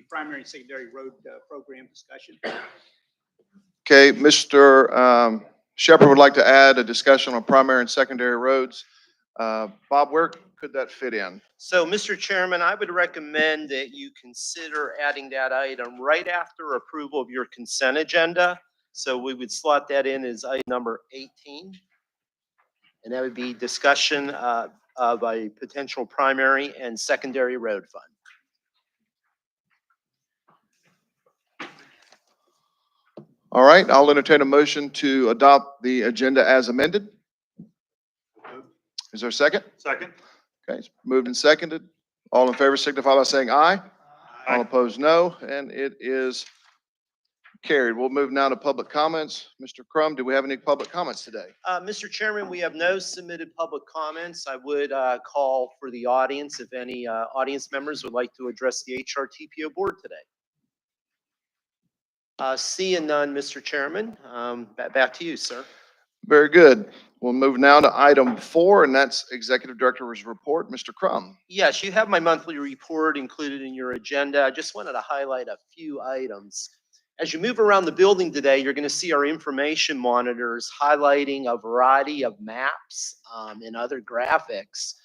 primary and secondary road program discussion. Okay, Mr. Shepherd would like to add a discussion on primary and secondary roads. Bob, where could that fit in? So, Mr. Chairman, I would recommend that you consider adding that item right after approval of your consent agenda. So we would slot that in as item number 18. And that would be discussion of a potential primary and secondary road fund. All right, I'll entertain a motion to adopt the agenda as amended. Is there a second? Second. Okay, it's moved and seconded. All in favor signify by saying aye. All opposed, no, and it is carried. We'll move now to public comments. Mr. Crum, do we have any public comments today? Mr. Chairman, we have no submitted public comments. I would call for the audience if any audience members would like to address the HRTPO board today. Seeing none, Mr. Chairman, back to you, sir. Very good. We'll move now to item 4, and that's Executive Director's report. Mr. Crum. Yes, you have my monthly report included in your agenda. I just wanted to highlight a few items. As you move around the building today, you're going to see our information monitors highlighting a variety of maps and other graphics.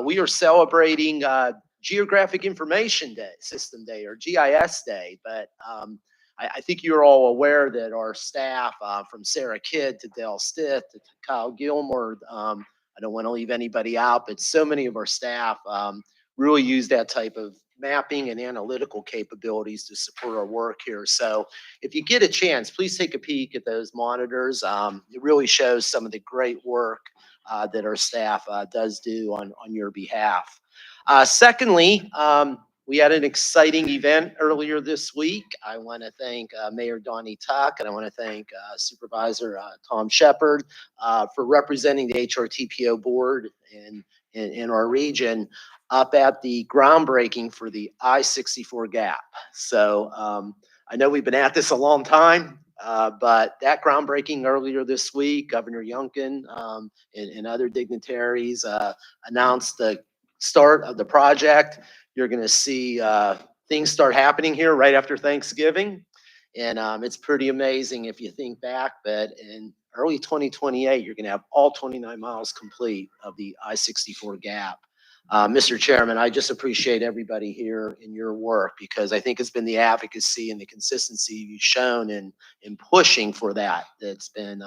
We are celebrating Geographic Information Day, System Day, or GIS Day, but I think you're all aware that our staff, from Sarah Kidd to Dale Stith to Kyle Gilmore, I don't want to leave anybody out, but so many of our staff really use that type of mapping and analytical capabilities to support our work here. So if you get a chance, please take a peek at those monitors. It really shows some of the great work that our staff does do on your behalf. Secondly, we had an exciting event earlier this week. I want to thank Mayor Donnie Tuck, and I want to thank Supervisor Tom Shepherd for representing the HRTPO board in our region up at the groundbreaking for the I-64 gap. So I know we've been at this a long time, but that groundbreaking earlier this week, Governor Youngkin and other dignitaries announced the start of the project. You're going to see things start happening here right after Thanksgiving. And it's pretty amazing if you think back that in early 2028, you're going to have all 29 miles complete of the I-64 gap. Mr. Chairman, I just appreciate everybody here in your work because I think it's been the advocacy and the consistency you've shown in pushing for that that's been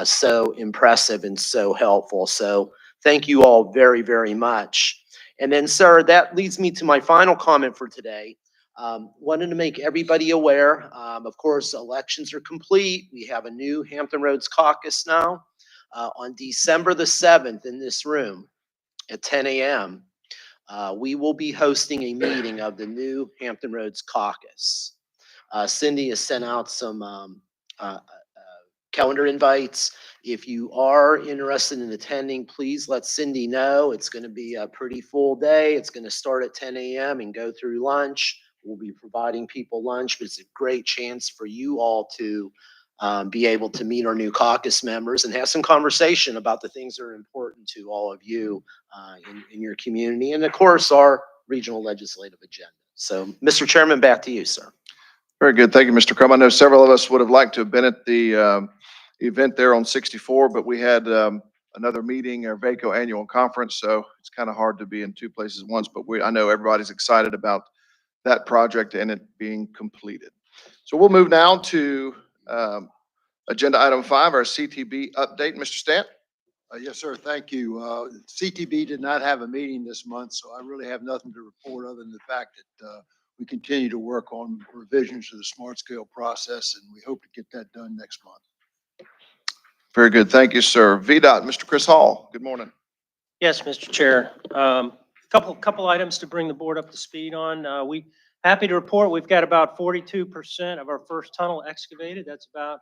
so impressive and so helpful. So thank you all very, very much. And then, sir, that leads me to my final comment for today. Wanted to make everybody aware, of course, elections are complete. We have a new Hampton Roads caucus now. On December the 7th in this room at 10 a.m., we will be hosting a meeting of the new Hampton Roads caucus. Cindy has sent out some calendar invites. If you are interested in attending, please let Cindy know. It's going to be a pretty full day. It's going to start at 10 a.m. and go through lunch. We'll be providing people lunch, but it's a great chance for you all to be able to meet our new caucus members and have some conversation about the things that are important to all of you in your community and, of course, our regional legislative agenda. So, Mr. Chairman, back to you, sir. Very good. Thank you, Mr. Crum. I know several of us would have liked to have been at the event there on 64, but we had another meeting, our VACO annual conference, so it's kind of hard to be in two places at once, but I know everybody's excited about that project and it being completed. So we'll move now to agenda item 5, our CTB update. Mr. Stant? Yes, sir. Thank you. CTB did not have a meeting this month, so I really have nothing to report other than the fact that we continue to work on revisions to the smart scale process, and we hope to get that done next month. Very good. Thank you, sir. VDOT, Mr. Chris Hall. Good morning. Yes, Mr. Chair. Couple items to bring the board up to speed on. We happy to report we've got about 42% of our first tunnel excavated. That's about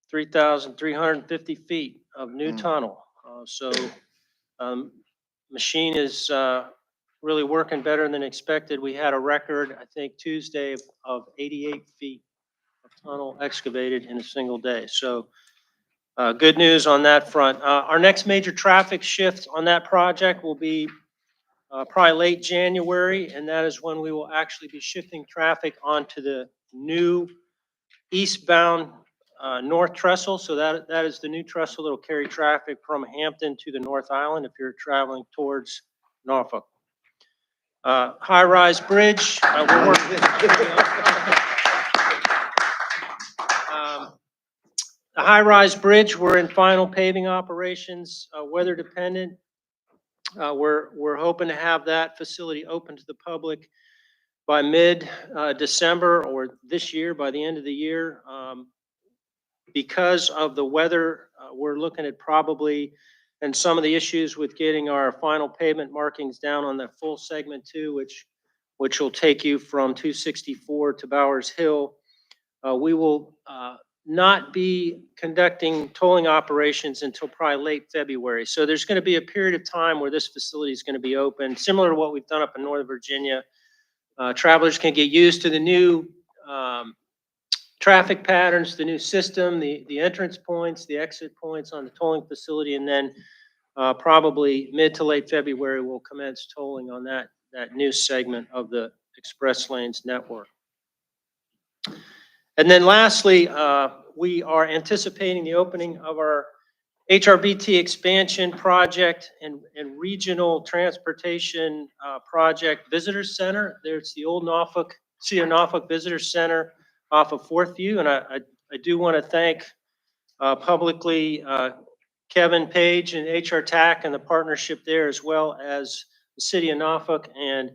3,350 feet of new tunnel. Machine is really working better than expected. We had a record, I think, Tuesday of 88 feet of tunnel excavated in a single day. So good news on that front. Our next major traffic shift on that project will be probably late January, and that is when we will actually be shifting traffic onto the new eastbound North Trestle. So that is the new trestle that will carry traffic from Hampton to the North Island if you're traveling towards Norfolk. High-rise bridge, we're working. The high-rise bridge, we're in final paving operations, weather dependent. We're hoping to have that facility open to the public by mid-December or this year, by the end of the year. Because of the weather, we're looking at probably, and some of the issues with getting our final pavement markings down on that full segment too, which will take you from 264 to Bowers Hill. We will not be conducting tolling operations until probably late February. So there's going to be a period of time where this facility is going to be open, similar to what we've done up in Northern Virginia. Travelers can get used to the new traffic patterns, the new system, the entrance points, the exit points on the tolling facility, and then probably mid to late February, we'll commence tolling on that new segment of the express lanes network. And then lastly, we are anticipating the opening of our HRBT expansion project and regional transportation project visitor center. There's the old City of Norfolk Visitor Center off of Fourth View. And I do want to thank publicly Kevin Page and HRTAC and the partnership there, as well as the City of Norfolk and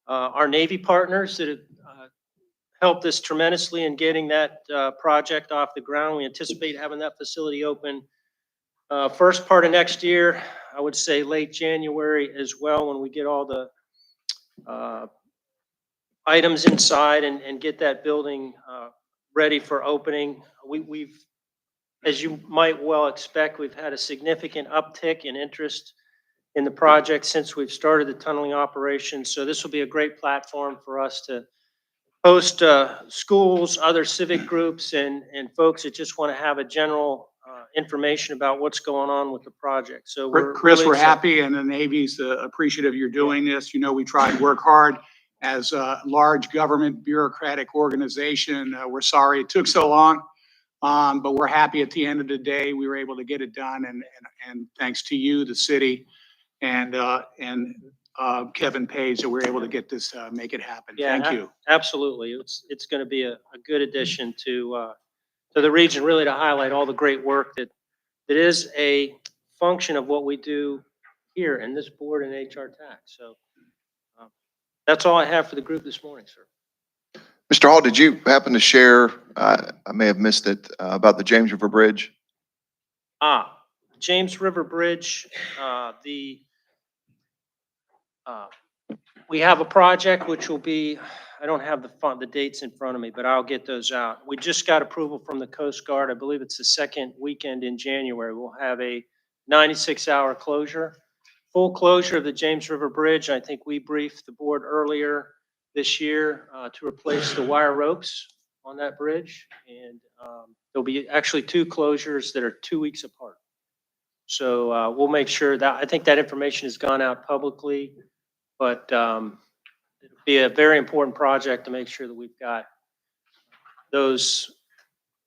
our Navy partners that have helped us tremendously in getting that project off the ground. We anticipate having that facility open first part of next year. I would say late January as well, when we get all the items inside and get that building ready for opening. We've, as you might well expect, we've had a significant uptick in interest in the project since we've started the tunneling operation. So this will be a great platform for us to host schools, other civic groups, and folks that just want to have a general information about what's going on with the project. So Chris, really we're excited. happy, and the Navy's appreciative you're doing this. You know, we try and work hard as a large government bureaucratic organization. We're sorry it took so long, but we're happy at the end of the day we were able to get it done, and thanks to you, the city, and Kevin Page, that we're able to get this, make it happen. Yeah, Thank you. Absolutely. It's going to be a good addition to the region, really, to highlight all the great work that is a function of what we do here in this board and HRTAC. So that's all I have for the group this morning, sir. Mr. Hall, did you happen to share, I may have missed it, about the James River Bridge? James River Bridge, we have a project which will be, I don't have the dates in front of me, but I'll get those out. We just got approval from the Coast Guard. I believe it's the second weekend in January. We'll have a 96-hour closure, full closure of the James River Bridge. I think we briefed the board earlier this year to replace the wire ropes on that bridge. And there'll be actually two closures that are 2 weeks apart. So we'll make sure that, I think that information has gone out publicly, but it'll be a very important project to make sure that we've got those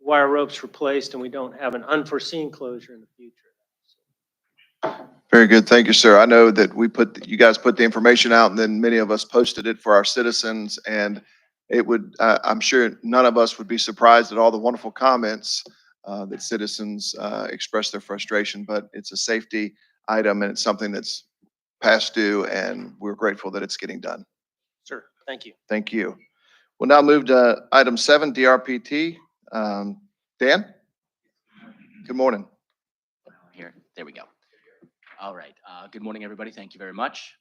wire ropes replaced and we don't have an unforeseen closure in the future. Very good. Thank you, sir. I know that you guys put the information out, and then many of us posted it for our citizens, and it would, I'm sure none of us would be surprised at all the wonderful comments that citizens express their frustration, but it's a safety item and it's something that's past due, and we're grateful that it's getting done. Sure. Thank you. Thank you. We'll now move to item 7, DRPT. Dan? Good morning. Here, there we go. All right. Good morning, everybody. Thank you very much.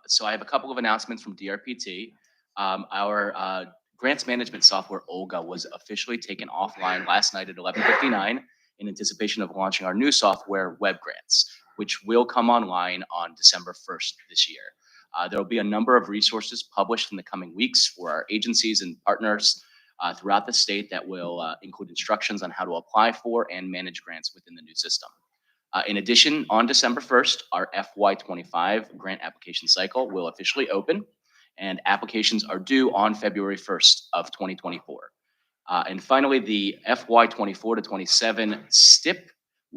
So I have a couple of announcements from DRPT. Our grants management software, Olga, was officially taken offline last night at 11:59 in anticipation of launching our new software, Web Grants, which will come online on December 1st this year. There will be a number of resources published in the coming weeks for our agencies and partners throughout the state that will include instructions on how to apply for and manage grants within the new system. In addition, on December 1st, our FY25 grant application cycle will officially open, and applications are due on February 1st of 2024. And finally, the FY24 to 27 STIP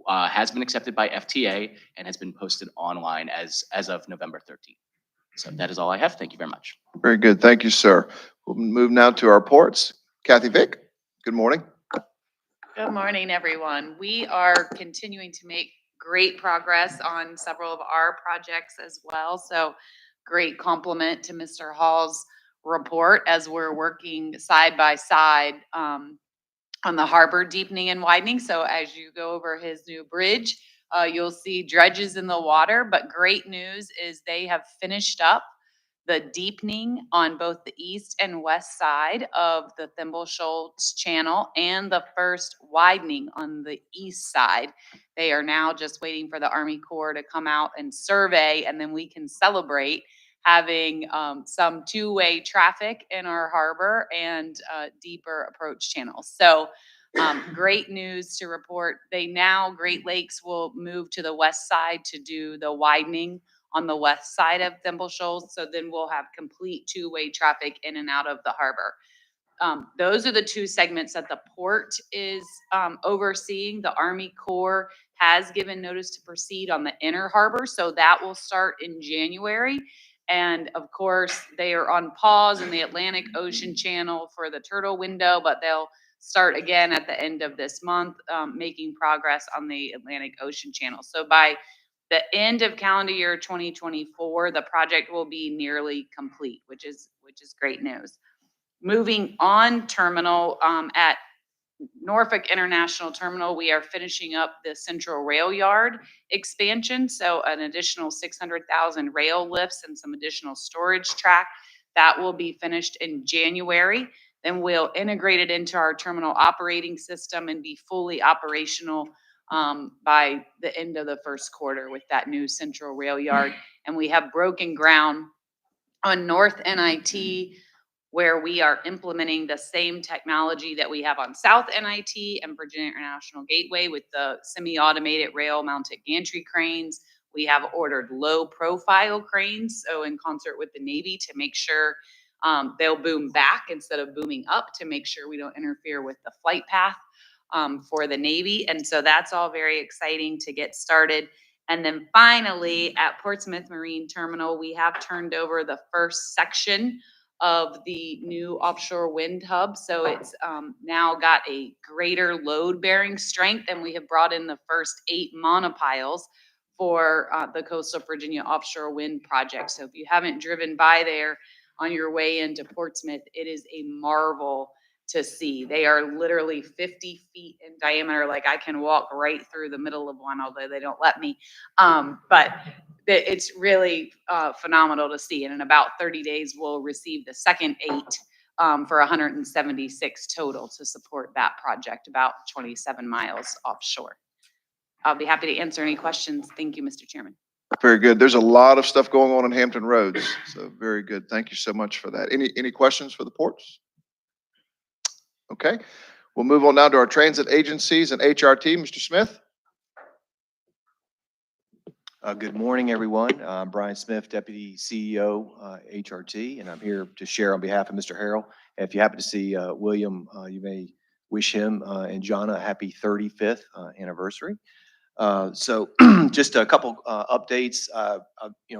has been accepted by FTA and has been posted online as of November 13th. So that is all I have. Thank you very much. Very good. Thank you, sir. We'll move now to our reports. Kathy Vick, good morning. Good morning, everyone. We are continuing to make great progress on several of our projects as well. So great compliment to Mr. Hall's report as we're working side by side on the harbor deepening and widening. So as you go over his new bridge, you'll see dredges in the water, but great news is they have finished up the deepening on both the east and west side of the Thimble Shoals Channel and the first widening on the east side. They are now just waiting for the Army Corps to come out and survey, and then we can celebrate having some two-way traffic in our harbor and deeper approach channels. So great news to report. Great Lakes will move to the west side to do the widening on the west side of Thimble Shoals. So then we'll have complete two-way traffic in and out of the harbor. Those are the two segments that the port is overseeing. The Army Corps has given notice to proceed on the inner harbor. So that will start in January. And of course, they are on pause in the Atlantic Ocean Channel for the turtle window, but they'll start again at the end of this month, making progress on the Atlantic Ocean Channel. So by the end of calendar year 2024, the project will be nearly complete, which is great news. Moving on, terminal at Norfolk International Terminal, we are finishing up the Central Rail Yard expansion. So an additional 600,000 rail lifts and some additional storage track that will be finished in January. Then we'll integrate it into our terminal operating system and be fully operational by the end of the first quarter with that new Central Rail Yard. And we have broken ground on North NIT, where we are implementing the same technology that we have on South NIT and Virginia International Gateway with the semi-automated rail-mounted gantry cranes. We have ordered low-profile cranes, so in concert with the Navy, to make sure they'll boom back instead of booming up, to make sure we don't interfere with the flight path for the Navy. And so that's all very exciting to get started. And then finally, at Portsmouth Marine Terminal, we have turned over the first section of the new offshore wind hub. So it's now got a greater load bearing strength, and we have brought in the first 8 monopiles for the Coastal Virginia offshore wind project. So if you haven't driven by there on your way into Portsmouth, it is a marvel to see. They are literally 50 feet in diameter. Like, I can walk right through the middle of one, although they don't let me. But it's really phenomenal to see. And in about 30 days, we'll receive the second 8 for 176 total to support that project, about 27 miles offshore. I'll be happy to answer any questions. Thank you, Mr. Chairman. Very good. There's a lot of stuff going on in Hampton Roads, so very good. Thank you so much for that. Any questions for the ports? Okay, we'll move on now to our transit agencies and HRT. Mr. Smith? Good morning, everyone. I'm Brian Smith, Deputy CEO, HRT, and I'm here to share on behalf of Mr. Harrell. If you happen to see William, you may wish him and Jonna a happy 35th anniversary. So just a couple updates.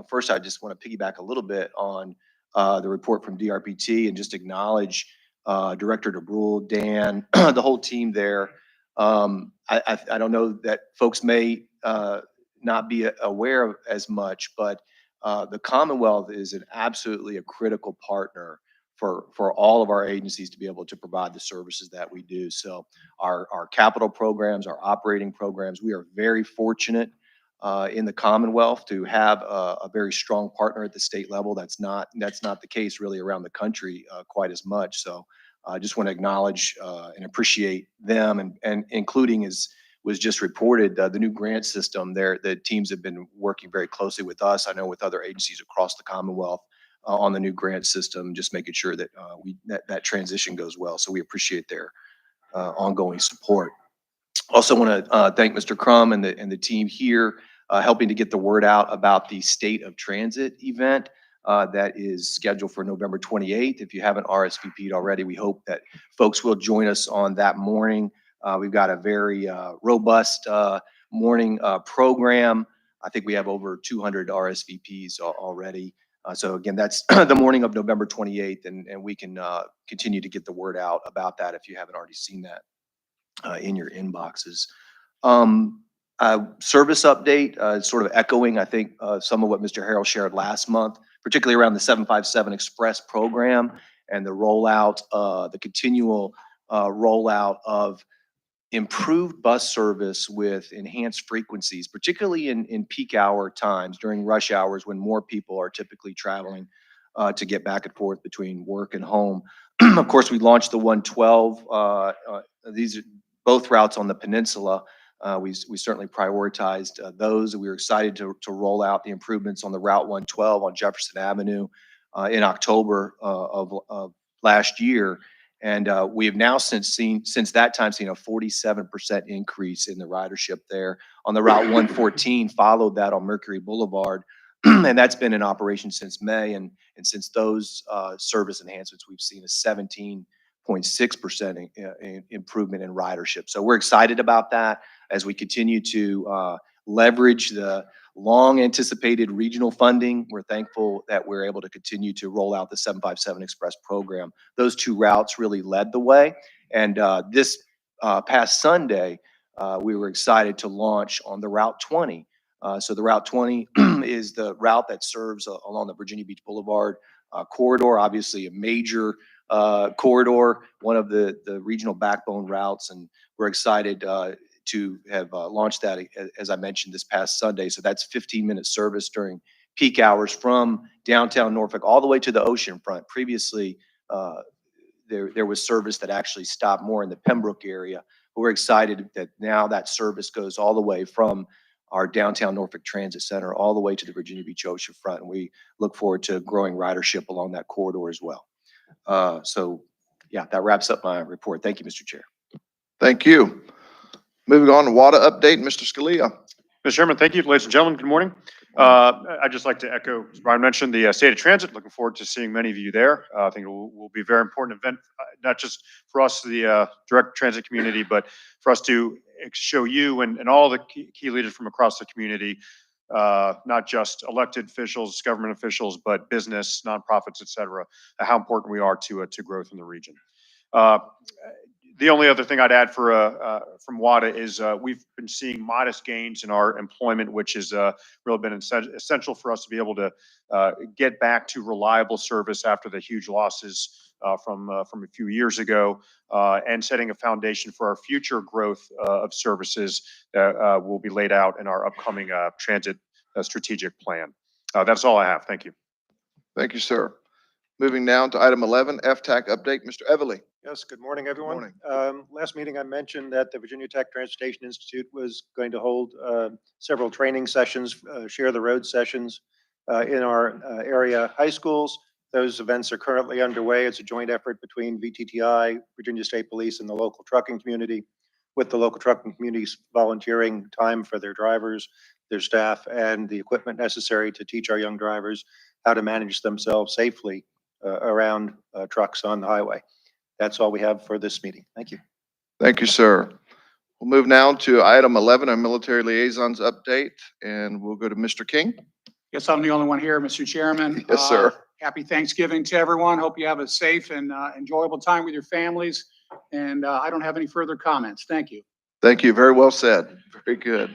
First, I just want to piggyback a little bit on the report from DRPT and just acknowledge Director DeBrule, Dan, the whole team there. I don't know that folks may not be aware of as much, but the Commonwealth is absolutely a critical partner for all of our agencies to be able to provide the services that we do. So our capital programs, our operating programs, we are very fortunate in the Commonwealth to have a very strong partner at the state level. That's not the case really around the country quite as much. So I just want to acknowledge and appreciate them, and including, as was just reported, the new grant system there. The teams have been working very closely with us, I know with other agencies across the Commonwealth, on the new grant system, just making sure that that transition goes well. So we appreciate their ongoing support. Also want to thank Mr. Crum and the team here helping to get the word out about the State of Transit event that is scheduled for November 28th. If you haven't RSVP'd already, we hope that folks will join us on that morning. We've got a very robust morning program. I think we have over 200 RSVPs already. So again, that's the morning of November 28th, and we can continue to get the word out about that if you haven't already seen that in your inboxes. Service update, sort of echoing, I think, some of what Mr. Harrell shared last month, particularly around the 757 Express program and the rollout, the continual rollout of improved bus service with enhanced frequencies, particularly in peak hour times during rush hours when more people are typically traveling to get back and forth between work and home. Of course, we launched the 112. These are both routes on the peninsula. We certainly prioritized those. We were excited to roll out the improvements on the Route 112 on Jefferson Avenue in October of last year. And we have now since that time seen a 47% increase in the ridership there. On the Route 114, followed that on Mercury Boulevard, and that's been in operation since May. And since those service enhancements, we've seen a 17.6% improvement in ridership. So we're excited about that as we continue to leverage the long anticipated regional funding. We're thankful that we're able to continue to roll out the 757 Express program. Those two routes really led the way. And this past Sunday, we were excited to launch on the Route 20. So the Route 20 is the route that serves along the Virginia Beach Boulevard corridor, obviously a major corridor, one of the regional backbone routes. And we're excited to have launched that, as I mentioned, this past Sunday. So that's 15-minute service during peak hours from downtown Norfolk all the way to the ocean front. Previously, there was service that actually stopped more in the Pembroke area. But we're excited that now that service goes all the way from our downtown Norfolk Transit Center all the way to the Virginia Beach ocean front. And we look forward to growing ridership along that corridor as well. So yeah, that wraps up my report. Thank you, Mr. Chair. Thank you. Moving on to water update, Mr. Scalia. Mr. Chairman, thank you. Ladies and gentlemen, good morning. I'd just like to echo, as Brian mentioned, the State of Transit. Looking forward to seeing many of you there. I think it will be a very important event, not just for us, the direct transit community, but for us to show you and all the key leaders from across the community, not just elected officials, government officials, but business, nonprofits, et cetera, how important we are to growth in the region. The only other thing I'd add from WADA is we've been seeing modest gains in our employment, which has really been essential for us to be able to get back to reliable service after the huge losses from a few years ago, and setting a foundation for our future growth of services that will be laid out in our upcoming transit strategic plan. That's all I have. Thank you. Thank you, sir. Moving now to item 11, FTAC update, Mr. Everly. Yes, good morning, everyone. Morning. Last meeting, I mentioned that the Virginia Tech Transportation Institute was going to hold several training sessions, share the road sessions in our area high schools. Those events are currently underway. It's a joint effort between VTTI, Virginia State Police, and the local trucking community, with the local trucking communities volunteering time for their drivers, their staff, and the equipment necessary to teach our young drivers how to manage themselves safely around trucks on the highway. That's all we have for this meeting. Thank you. Thank you, sir. We'll move now to item 11, our military liaisons update, and we'll go to Mr. King. Guess I'm the only one here, Mr. Chairman. Yes, sir. Happy Thanksgiving to everyone. Hope you have a safe and enjoyable time with your families. And I don't have any further comments. Thank you. Thank you. Very well said. Very good.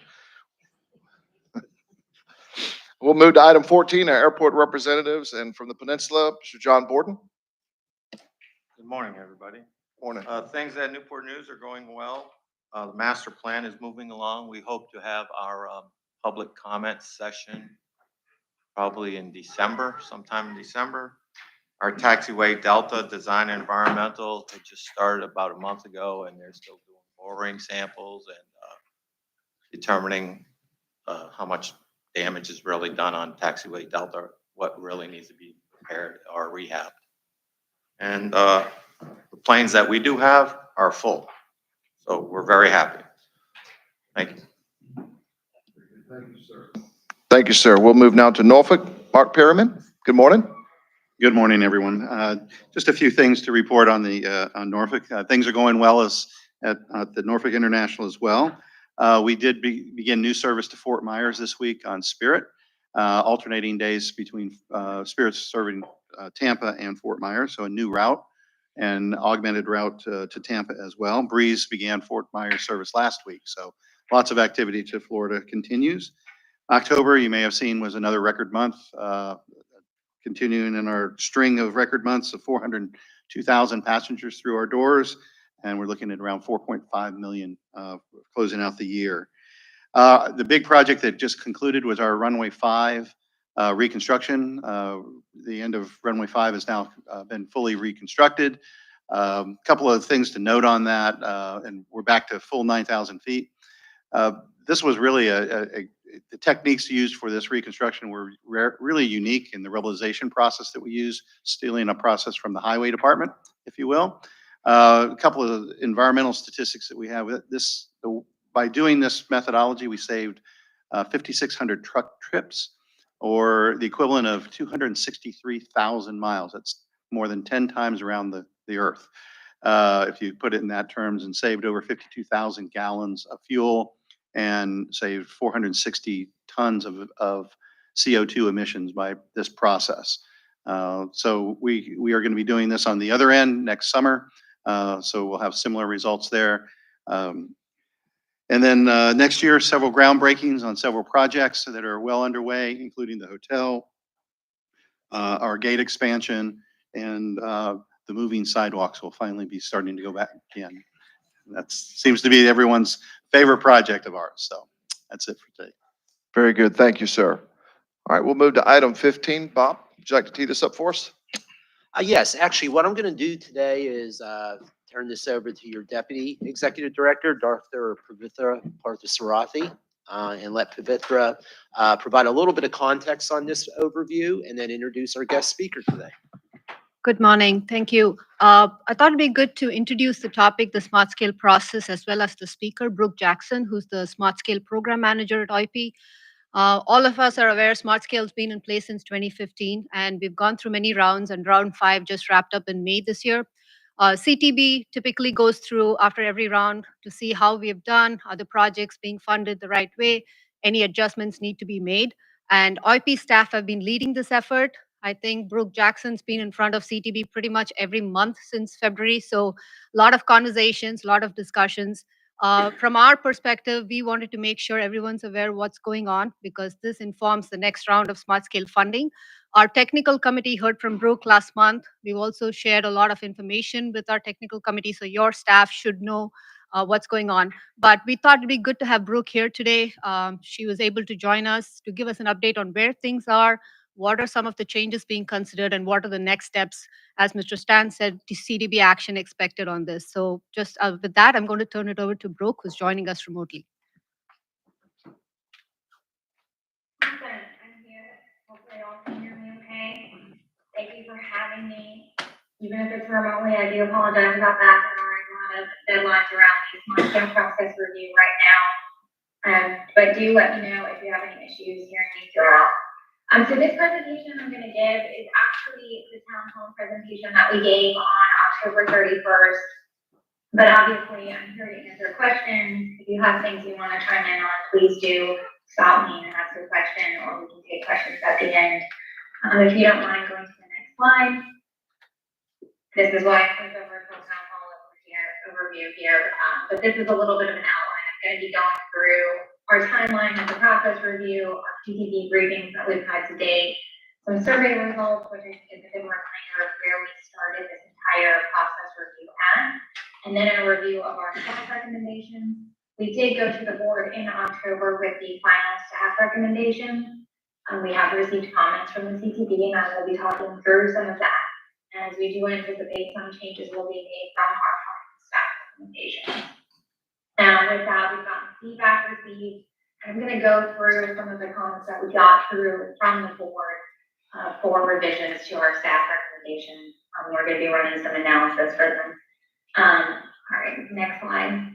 We'll move to item 14, our airport representatives, and from the peninsula, Mr. John Borden. Good morning, everybody. Morning. Things at Newport News are going well. The master plan is moving along. We hope to have our public comment session probably in December, sometime in December. Our taxiway Delta Design and Environmental, it just started about a month ago, and they're still doing boring samples and determining how much damage is really done on taxiway Delta, what really needs to be repaired or rehabbed. And the planes that we do have are full. So we're very happy. Thank you. Thank you, sir. We'll move now to Norfolk. Mark Perriman, good morning. Good morning, everyone. Just a few things to report on on Norfolk. Things are going well at the Norfolk International as well. We did begin new service to Fort Myers this week on Spirit, alternating days between Spirit serving Tampa and Fort Myers, so a new route and augmented route to Tampa as well. Breeze began Fort Myers service last week, so lots of activity to Florida continues. October, you may have seen, was another record month, continuing in our string of record months of 402,000 passengers through our doors, and we're looking at around 4.5 million closing out the year. The big project that just concluded was our runway 5 reconstruction. The end of runway 5 has now been fully reconstructed. Couple of things to note on that, and we're back to full 9,000 feet. This was really the techniques used for this reconstruction were really unique in the rubblization process that we use, stealing a process from the highway department, if you will. A couple of environmental statistics that we have with this, by doing this methodology, we saved 5,600 truck trips, or the equivalent of 263,000 miles. That's more than 10 times around the earth. If you put it in that terms, and saved over 52,000 gallons of fuel and saved 460 tons of CO2 emissions by this process. So we are going to be doing this on the other end next summer. So we'll have similar results there. And then next year, several groundbreakings on several projects that are well underway, including the hotel, our gate expansion, and the moving sidewalks will finally be starting to go back again. That seems to be everyone's favorite project of ours. So that's it for today. Very good. Thank you, sir. All right, we'll move to item 15. Bob, would you like to tee this up for us? Yes, actually, what I'm going to do today is turn this over to your Deputy Executive Director, Dr. Pavitra Parthasarathi, and let Pavitra provide a little bit of context on this overview and then introduce our guest speaker today. Good morning. Thank you. I thought it'd be good to introduce the topic, the smart scale process, as well as the speaker, Brooke Jackson, who's the smart scale program manager at OIP. All of us are aware smart scale's been in place since 2015, and we've gone through many rounds, and round 5 just wrapped up in May this year. CTB typically goes through after every round to see how we have done, are the projects being funded the right way, any adjustments need to be made. And OIP staff have been leading this effort. I think Brooke Jackson's been in front of CTB pretty much every month since February. So a lot of conversations, a lot of discussions. From our perspective, we wanted to make sure everyone's aware of what's going on because this informs the next round of smart scale funding. Our technical committee heard from Brooke last month. We've also shared a lot of information with our technical committee, so your staff should know what's going on. But we thought it'd be good to have Brooke here today. She was able to join us to give us an update on where things are, what are some of the changes being considered, and what are the next steps, as Mr. Stan said, to CDB action expected on this. So just with that, I'm going to turn it over to Brooke, who's joining us remotely. I'm here. Hopefully all can hear me okay. Thank you for having me. Even if it's remotely, I do apologize about that. There are a lot of deadlines around the smart scale process review right now. But do let me know if you have any issues hearing me throughout. So this presentation I'm going to give is actually the town hall presentation that we gave on October 31st. But obviously, I'm here to answer questions. If you have things you want to chime in on, please do stop me and ask a question, or we can take questions at the end. If you don't mind going to the next slide. This is why I put over full town hall overview here. But this is a little bit of an outline. I'm going to be going through our timeline of the process review, our TTB briefings that we've had to date, some survey results, which I think is a good reminder of where we started this entire process review at, and then a review of our staff recommendations. We did go to the board in October with the final staff recommendations. We have received comments from the CTB, and I will be talking through some of that, as we do anticipate some changes will be made from our final staff recommendations. With that, we've gotten feedback received. I'm going to go through some of the comments that we got through from the board for revisions to our staff recommendations. We're going to be running some analysis for them. All right, next slide.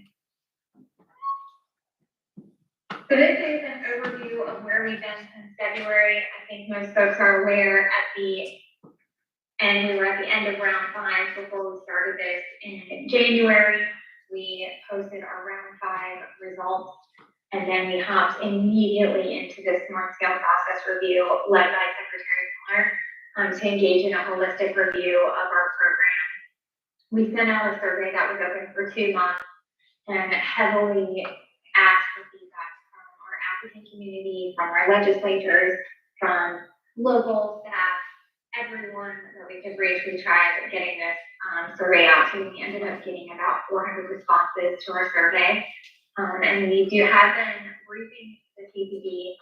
So this is an overview of where we've been since February. I think most folks are aware we were at the end of round 5 before we started this in January. We posted our round 5 results, and then we hopped immediately into the smart scale process review led by Secretary Miller to engage in a holistic review of our program. We sent out a survey that was open for 2 months and heavily asked for feedback from our applicant community, from our legislators, from local staff, everyone that we could reach. We tried getting this survey out to. We ended up getting about 400 responses to our survey. And we have been briefing the TPD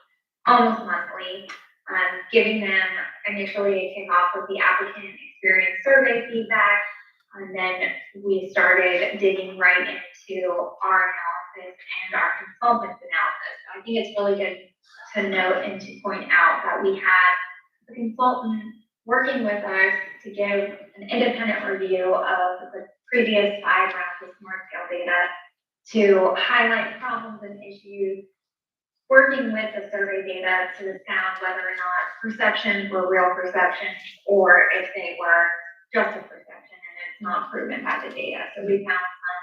almost monthly, giving them initially a kickoff with the applicant experience survey feedback. And then we started digging right into our analysis and our consultant's analysis. So I think it's really good to note and to point out that we had a consultant working with us to give an independent review of the previous 5 rounds of smart scale data to highlight problems and issues, working with the survey data to sound whether or not perceptions were real perceptions or if they were just a perception and it's not proven by the data. So we found some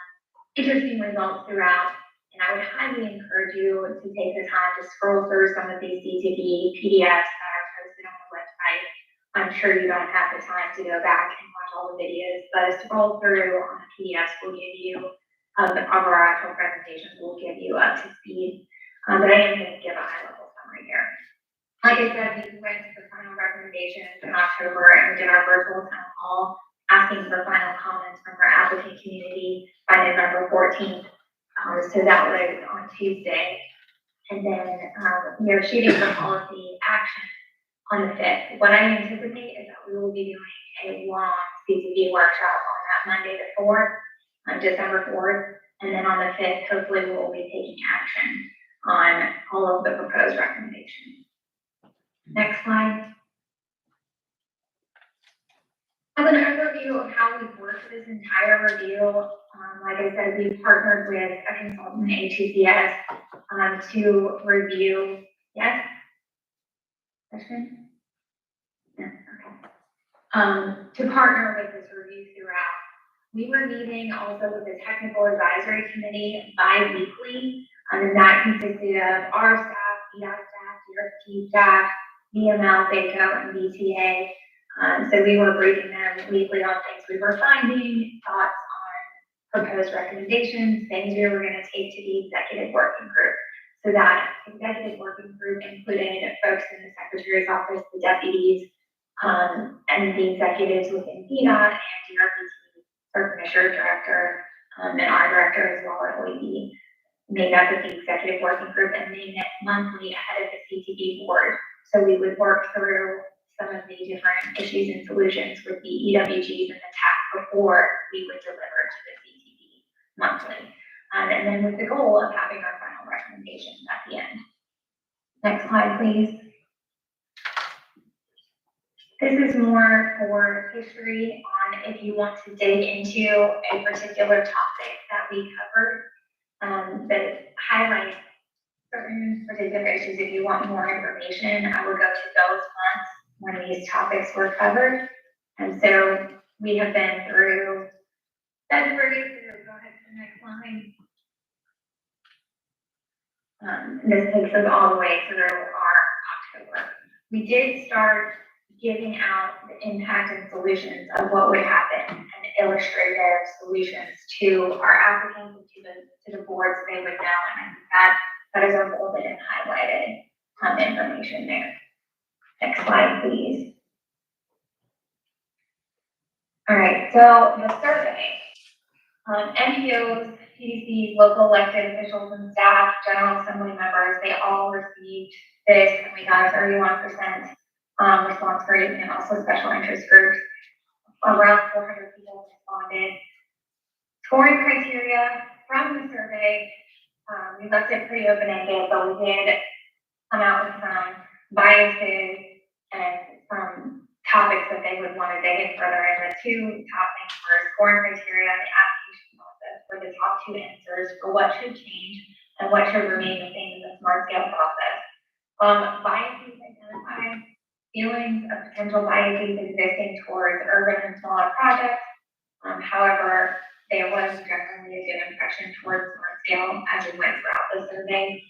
interesting results throughout, and I would highly encourage you to take the time to scroll through some of these CTV PDFs that are posted on the website. I'm sure you don't have the time to go back and watch all the videos, but a scroll through on the PDFs will give you, of our actual presentations will give you up to speed. But I am going to give a high-level summary here. Like I said, we went to the final recommendations in October and we did our virtual town hall, asking for final comments from our applicant community by November 14th. So that was on Tuesday. And then we are shooting for policy action on the 5th. What I anticipate is that we will be doing a long CTV workshop on that Monday the 4th, on December 4th. And then on the 5th, hopefully we'll be taking action on all of the proposed recommendations. Next slide. As an overview of how we've worked this entire review, like I said, we partnered with a consultant, HTPS, to review. Yes? Question? Yeah, okay. To partner with this review throughout. We were meeting also with the technical advisory committee bi-weekly, and that consisted of our staff, EDOT staff, DRP staff, VML, VACO, and BTA. So we were briefing them weekly on things we were finding, thoughts on proposed recommendations, things we were going to take to the executive working group. So that executive working group included folks in the secretary's office, the deputies, and the executives within EDOT and DRPT, or commissioner director, and our director as well at OEB, made up of the executive working group, and they met monthly ahead of the CTD board. So we would work through some of the different issues and solutions with the EWGs and the TAC before we would deliver to the CTD monthly. And then with the goal of having our final recommendations at the end. Next slide, please. This is more for history on if you want to dig into a particular topic that we covered, that highlights certain particular issues. If you want more information, I will go to those months when these topics were covered. And so we have been through February through, go ahead to the next line. This takes us all the way through our October. We did start giving out the impact and solutions of what would happen and illustrative solutions to our applicants and to the boards they would know. And I think that is our bolded and highlighted information there. Next slide, please. All right, so the survey. NPOs, PDCs, local elected officials and staff, General Assembly members, they all received this, and we got a 31% response rate, and also special interest groups. Around 400 people responded. Scoring criteria from the survey, we left it pretty open-ended, but we did come out with some biases and some topics that they would want to dig in further. And the 2 top things were scoring criteria and the application process were the top 2 answers for what should change and what should remain the same in the smart scale process. Biases identified, feelings of potential biases existing towards urban and smaller projects. However, there was generally a good impression towards smart scale as we went throughout the survey.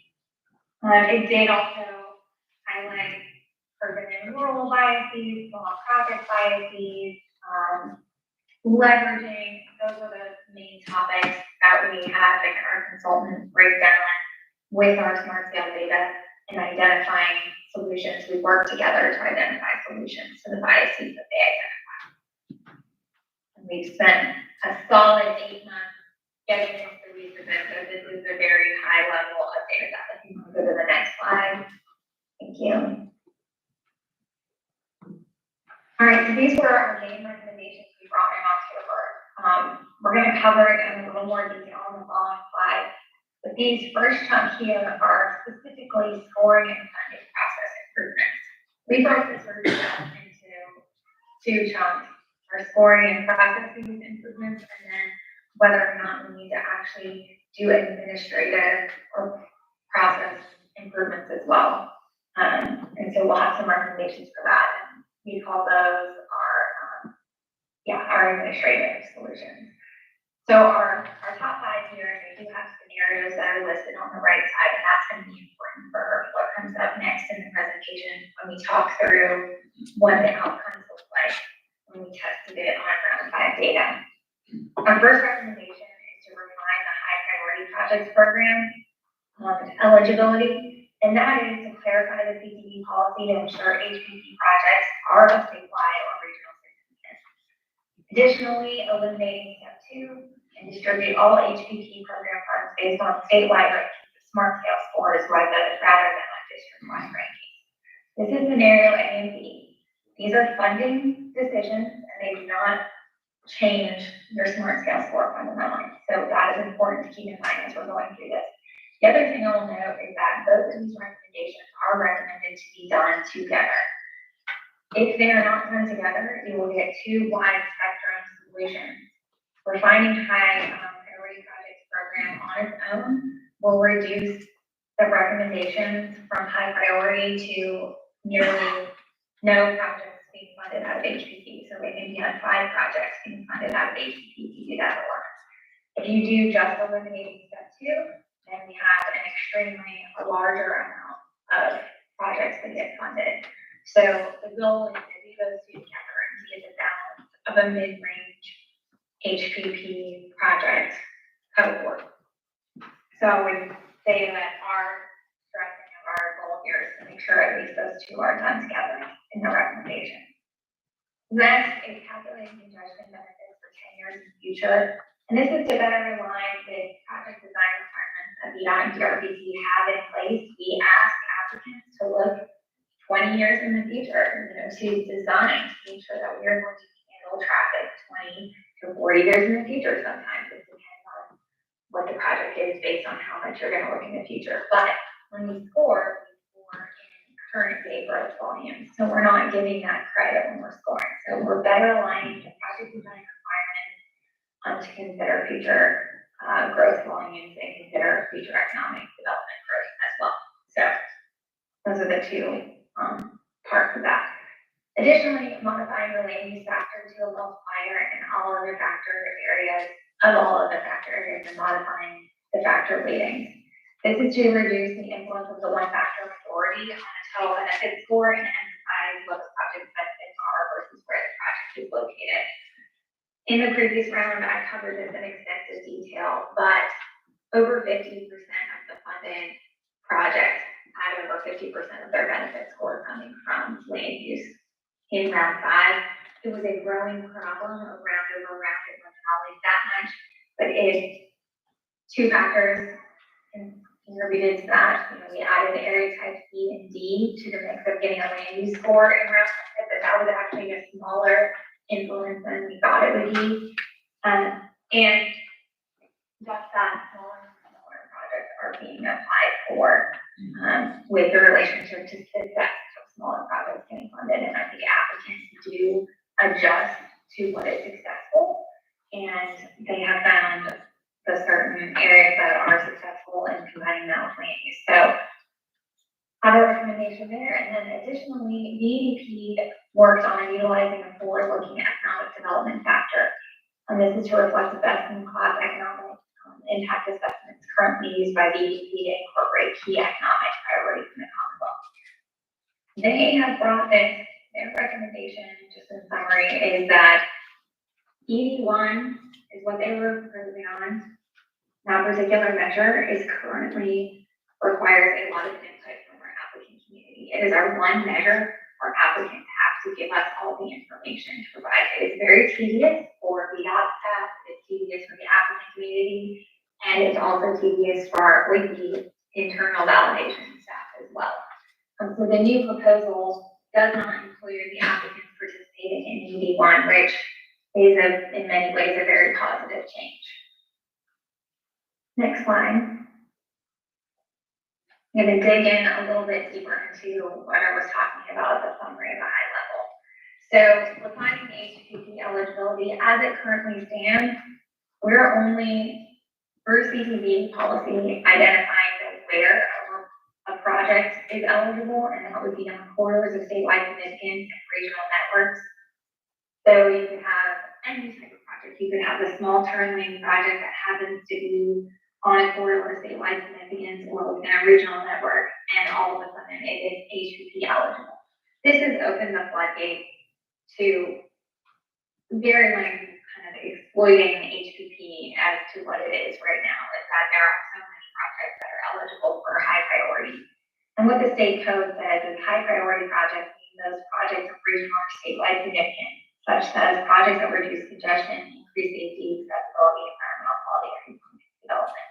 It did also highlight urban and rural biases, small project biases, leveraging. Those are the main topics that we had our consultants break down with our smart scale data and identifying solutions. We work together to identify solutions to the biases that they identify. And we've spent a solid 8 months getting into these events, so this is a very high level of data that if you want to go to the next slide. Thank you. All right, so these were our main recommendations we brought in October. We're going to cover it in a little more detail on the following slide. But these first chunk here are specifically scoring and funding process improvements. We broke the survey down into 2 chunks: our scoring and processing improvements, and then whether or not we need to actually do administrative or process improvements as well. And so we'll have some recommendations for that. And we call those our administrative solutions. So our top 5 here, they do have scenarios that are listed on the right side, and that's going to be important for what comes up next in the presentation when we talk through what the outcomes look like when we tested it on round 5 data. Our first recommendation is to refine the high priority projects program eligibility, and that is to clarify the CTE policy to ensure HPP projects are of statewide or regional significance. Additionally, eliminating step 2 and distribute all HPP program funds based on statewide rankings of smart scale scores rather than on district-wide rankings. This is scenario A and B. These are funding decisions, and they do not change your smart scale score fundamentally. So that is important to keep in mind as we're going through this. The other thing I will note is that both of these recommendations are recommended to be done together. If they are not done together, you will get 2 wide spectrum solutions. Refining high priority projects program on its own will reduce the recommendations from high priority to nearly no projects being funded out of HPP. So maybe you had 5 projects being funded out of HPP, you do that alone. If you do just eliminating step 2, then we have an extremely larger amount of projects that get funded. So the goal is to do those 2 together and to get the balance of a mid-range HPP project cohort. So we say that our stressing of our goal here is to make sure at least those 2 are done together in the recommendation. Next is calculating congestion benefits for 10 years in the future. And this is to better align with project design requirements that VDOT and DRPT have in place. We ask applicants to look 20 years in the future, to design, to make sure that we are going to handle traffic 20 to 40 years in the future. Sometimes it depends on what the project is based on how much you're going to look in the future. But when we score in current day growth volumes. So we're not giving that credit when we're scoring. So we're better aligning the project design requirements to consider future growth volumes and consider future economic development growth as well. So those are the 2 parts of that. Additionally, modifying the land use factor to a multiplier and all other factor areas and modifying the factor weightings. This is to reduce the influence of the one factor majority on a total benefit score and emphasize what the project benefits are versus where the project is located. In the previous round, I covered this in extensive detail, but over 50% of the funded projects had over 50% of their benefit score coming from land use. In round 5, it was a growing problem. A round over round, it wasn't always that much, but if 2 factors contributed to that, we added area type B and D to the mix of getting a land use score in round 5, but that was actually a smaller influence than we thought it would be. And just that smaller projects are being applied for with the relationship to success of smaller projects getting funded. And I think applicants do adjust to what is successful, and they have found the certain areas that are successful in combining that with land use. So have a recommendation there. And then additionally, DEP worked on utilizing a forward-looking economic development factor. And this is to reflect the best-in-class economic impact assessments currently used by DEP to incorporate key economic priorities in the Commonwealth. They have brought this, their recommendation, just in summary, is that ED1 is what they were proposing on. That particular measure is currently requires a lot of input from our applicant community. It is our one measure our applicants have to give us all the information to provide. It is very tedious for the staff, it's tedious for the applicant community, and it's also tedious for the internal validation staff as well. So the new proposal does not include the applicants participating in ED1, which is in many ways a very positive change. Next slide. I'm going to dig in a little bit deeper into what I was talking about, the summary at a high level. So defining HPP eligibility as it currently stands, we're only, through CTV policy, identifying where a project is eligible, and that would be on corridors of statewide significance and regional networks. So you could have any type of project. You could have a small turn lane project that happens to be on a corridor of statewide significance or within a regional network, and all of a sudden it is HPP eligible. This has opened the floodgates to very kind of exploiting HPP as to what it is right now, is that there are so many projects that are eligible for high priority. And what the state code says is high priority projects mean those projects of regional or statewide significance, such as projects that reduce congestion, increase safety, accessibility, environmental quality, and economic development.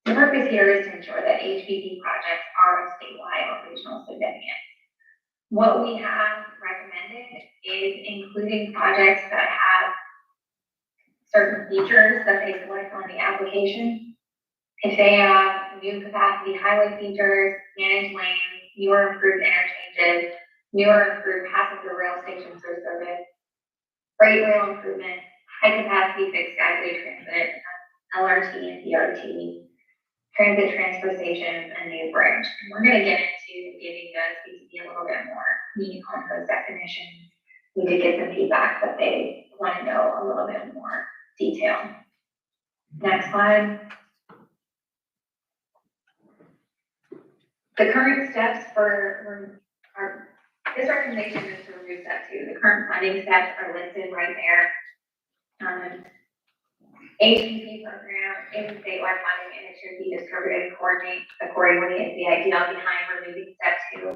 The purpose here is to ensure that HPP projects are of statewide or regional significance. What we have recommended is including projects that have certain features that they select on the application. If they have new capacity highway features, managed lanes, newer improved interchanges, newer improved passenger rail stations or service, freight rail improvements, high capacity fixed skyway transit, LRT and BRT, transit transfer stations, and new bridge. And we're going to get into giving the CTP a little bit more meat on those definitions. We did get some feedback that they want to know a little bit more detail. Next slide. The current steps for this recommendation is to remove step 2. The current funding steps are listed right there. HPP program is a statewide funding, and it should be distributed and coordinated accordingly is the idea behind removing step 2.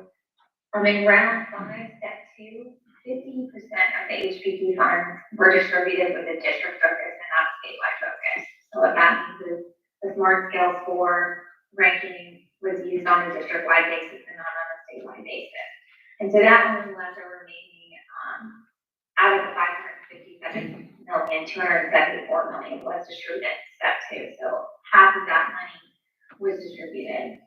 In round 5, step 2, 50% of the HPP funds were distributed with a district focus and not a statewide focus. So what that means is the smart scale score ranking was used on a district-wide basis and not on a statewide basis. And so that only left a remaining, out of the 557 million, 274 million was distributed in step 2. So half of that money was distributed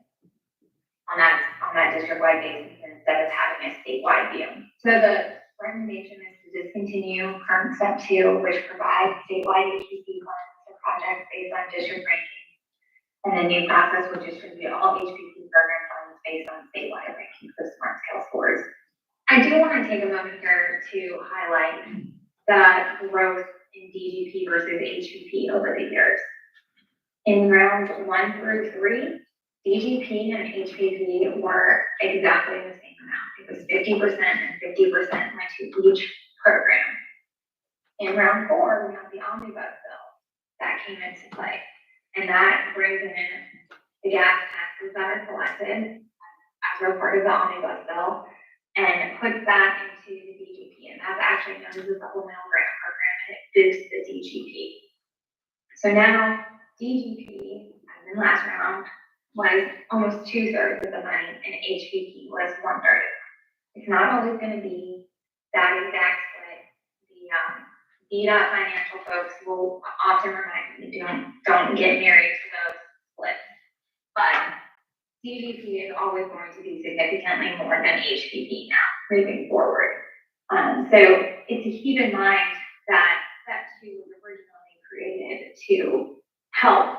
on that district-wide basis instead of having a statewide view. So the recommendation is to discontinue current step 2, which provides statewide HPP funds for projects based on district ranking. And the new process would distribute all HPP program funds based on statewide rankings of smart scale scores. I do want to take a moment here to highlight the growth in DGP versus HPP over the years. In rounds 1 through 3, DGP and HPP were exactly the same amount. It was 50% and 50% went to each program. In round 4, we have the omnibus bill that came into play. And that brings in the gas taxes that are collected as a part of the omnibus bill and puts that into the DGP. And that's actually known as a supplemental grant program, and it boosts the DGP. So now DGP, as in last round, was almost 2/3 of the money, and HPP was 1/3. It's not always going to be that exact split. The DDOT financial folks will often remind me, don't get married to those splits. But DGP is always going to be significantly more than HPP now, moving forward. So it's to keep in mind that step 2 was originally created to help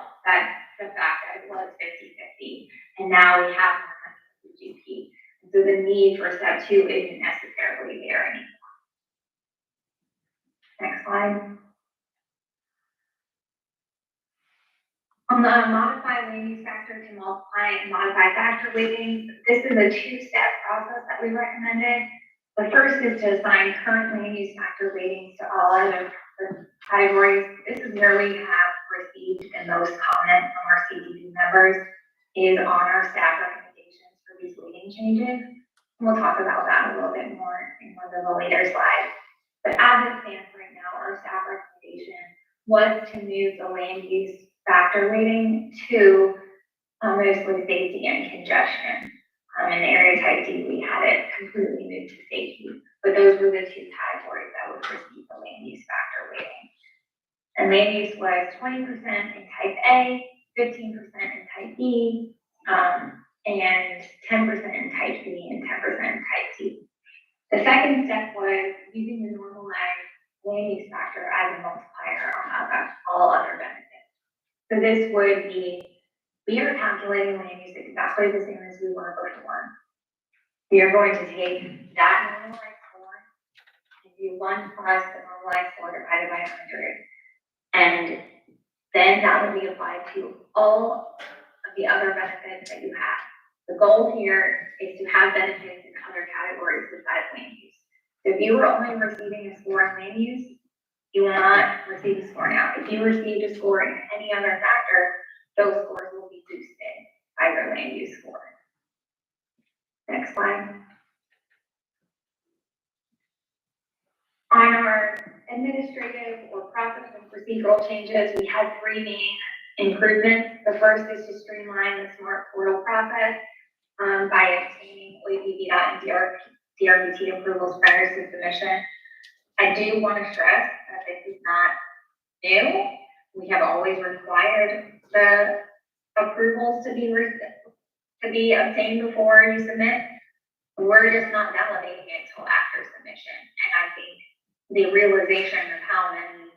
the fact that it was 50-50, and now we have more money for DGP. need for step 2 isn't necessarily there anymore. Next slide. On the modify land use factor to multiply and modify factor weightings, this is a 2-step process that we recommended. The first is to assign current land use factor weightings to all other categories. This is where we have received the most comment from our CTP members, is on our staff recommendations for these weighting changes. And we'll talk about that a little bit more in one of the later slides. But as it stands right now, our staff recommendation was to move the land use factor weighting to mostly safety and congestion. In area type D, we had it completely moved to safety, but those were the 2 categories that would receive the land use factor weighting. And land use was 20% in type A, 15% in type B, and 10% in type B and 10% in type C. The second step was using the normalized land use factor as a multiplier on all other benefits. So this would be, we are calculating land use exactly the same as we were before. We are going to take that normalized score and do 1 plus the normalized score divided by 100. And then that will be applied to all of the other benefits that you have. The goal here is to have benefits in other categories besides land use. So if you were only receiving a score in land use, you will not receive a score now. If you received a score in any other factor, those scores will be boosted by your land use score. Next slide. On our administrative or process and procedural changes, we had 3 main improvements. The first is to streamline the smart portal process by obtaining OEB, VDOT, and DRPT approvals prior to submission. I do want to stress that this is not new. We have always required the approvals to be obtained before you submit. We're just not validating it until after submission. And I think the realization of how many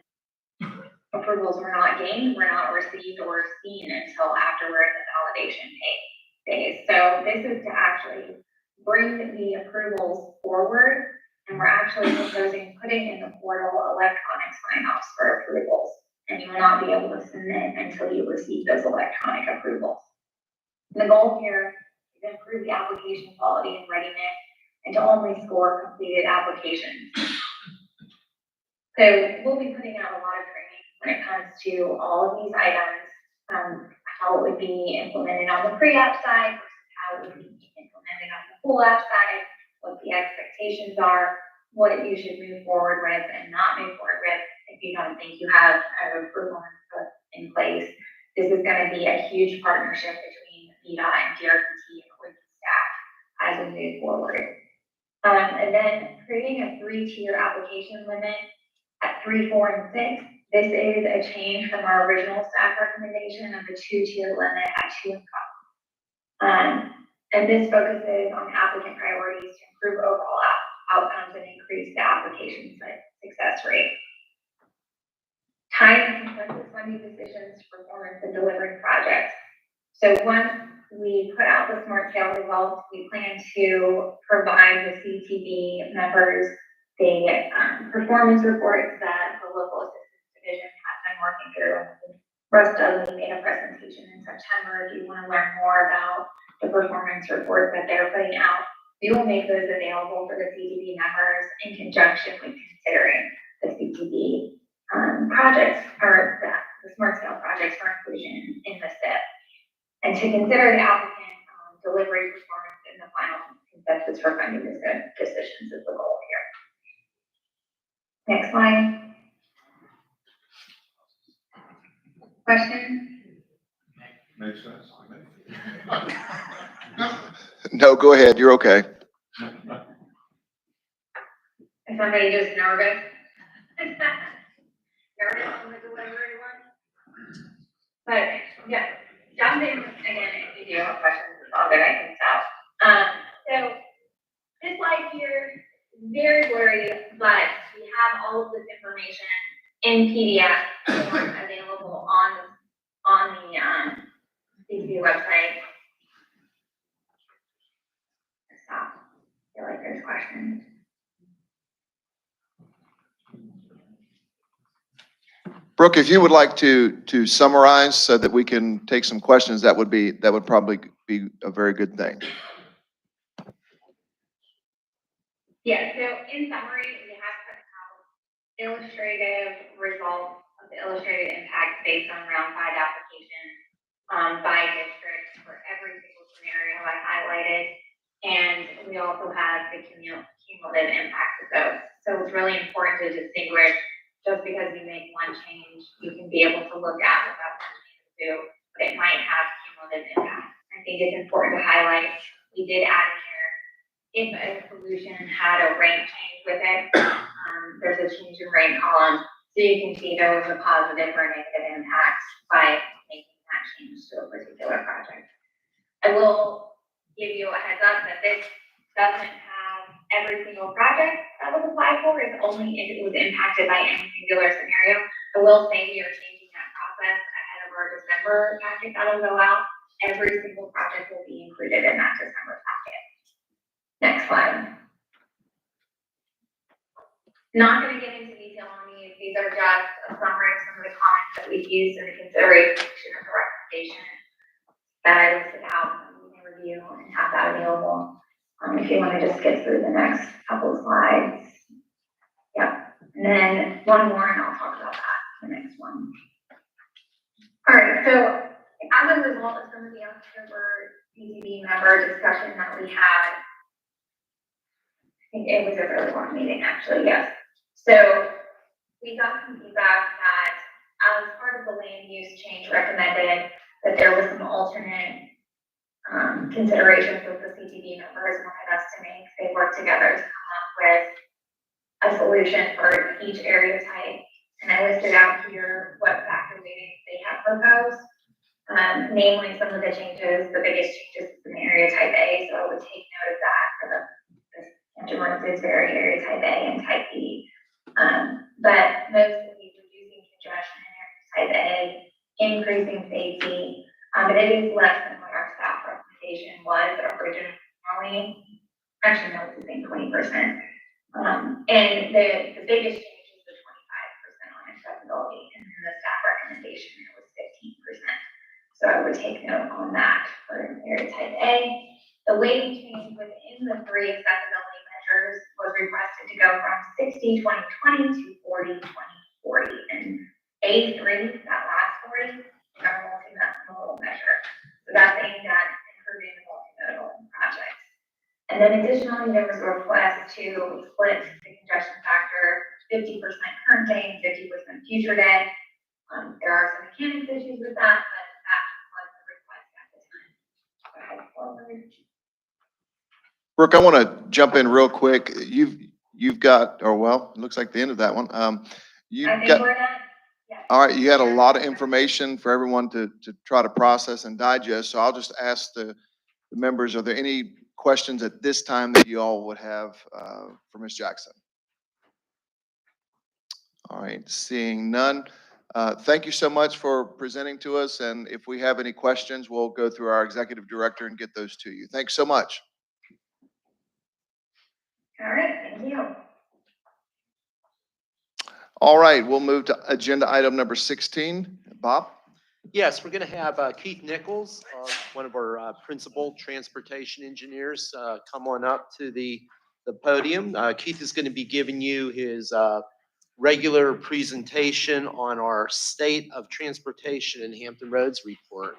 approvals were not gained, were not received or seen until after we're in the validation phase. So this is to actually bring the approvals forward, and we're actually proposing putting in the portal electronic sign-offs for approvals. And you will not be able to submit until you receive those electronic approvals. The goal here is to improve the application quality and readiness and to only score completed applications. So we'll be putting out a lot of training when it comes to all of these items, how it would be implemented on the pre-app side versus how it would be implemented on the full app side, what the expectations are, what you should move forward with and not move forward with if you don't think you have an approval in place. This is going to be a huge partnership between VDOT and DRPT with the staff as we move forward. And then creating a 3-tier application limit at 3, 4, and 6. This is a change from our original staff recommendation of a 2-tier limit at 2 and 5. And this focuses on applicant priorities to improve overall outcomes and increase the application success rate. Time and consensus funding decisions, performance, and delivering projects. So once we put out the smart scale results, we plan to provide the CTB members the performance reports that the local assistance division has been working through. Russ Dudley made a presentation in September. If you want to learn more about the performance reports that they're putting out, we will make those available for the CTB members in conjunction with considering the CTB projects or the smart scale projects for inclusion in the SIP. And to consider the applicant delivery performance in the final consensus for funding decisions is the goal here. Next slide. Question? Makes sense. No, go ahead. You're okay. Is somebody just nervous? Nervous on the delivery one? But yeah, jump in again if you do have questions. It's all good. I can stop. So this slide here is very blurry, but we have all of this information in PDF form available on the CTB website. Stop. feel like there's questions. Brooke, if you would like to summarize so that we can take some questions, that would probably be a very good thing. Yeah, so in summary, we have put out illustrative results of the illustrated impacts based on round 5 applications by district for every single scenario I highlighted. And we also have the cumulative impacts of those. So it's really important to distinguish just because you make one change, you can be able to look at what that one change will do, but it might have cumulative impacts. I think it's important to highlight, we did add in here, if a solution had a rank change with it, there's a change in rank column, so you can see there was a positive or negative impact by making that change to a particular project. I will give you a heads up that this doesn't have every single project that was applied for. It's only if it was impacted by any singular scenario. I will say we are changing that process ahead of our December packet that'll go out. Every single project will be included in that December packet. Next slide. Not going to get into detail on these. These are just a summary of some of the comments that we've used in the consideration of the recommendation that I listed out. You can review and have that available. If you want to just skip through the next couple of slides. Yep. And then one more and I'll talk about that in the next one. All right. So as a result of some of the October PTB member discussion that we had, I think it was a really long meeting actually, yes. So we got some feedback that as part of the land use change recommended that there was some alternate considerations that the CTB members wanted us to make. They worked together to come up with a solution for each area type. And I listed out here what factor weightings they have proposed. Namely some of the changes, the biggest changes in the area type A. So I would take note of that for the Hampton Roads is very area type A and type B. But most of these reducing congestion in area type A, increasing safety, but it is less than what our staff recommendation was originally. Actually, no, it's the same 20%. And the biggest change is the 25% on accessibility, and then the staff recommendation was 15%. So I would take note on that for area type A. The weighting change within the 3 accessibility measures was requested to go from 60-20-20 to 40-20-40. And A3, that last 40, is our multimodal measure. So that's aimed at improving the multimodal projects. And then additionally, there was a request to split the congestion factor 50% current day and 50% future day. There are some mechanics issues with that, but that was the request at the time. Go ahead forward. Brooke, I want to jump in real quick. You've got, or well, it looks like the end of that one. You've I think got, we're done. Yeah. all right, you had a lot of information for everyone to try to process and digest. So I'll just ask the members, are there any questions at this time that you all would have for Ms. Jackson? All right, seeing none. Thank you so much for presenting to us. And if we have any questions, we'll go through our executive director and get those to you. Thanks so much. All right, thank you. All right, we'll move to agenda item number 16. Bob? Yes, we're going to have Keith Nichols, one of our principal transportation engineers, come on up to the podium. Keith is going to be giving you his regular presentation on our State of Transportation and Hampton Roads report.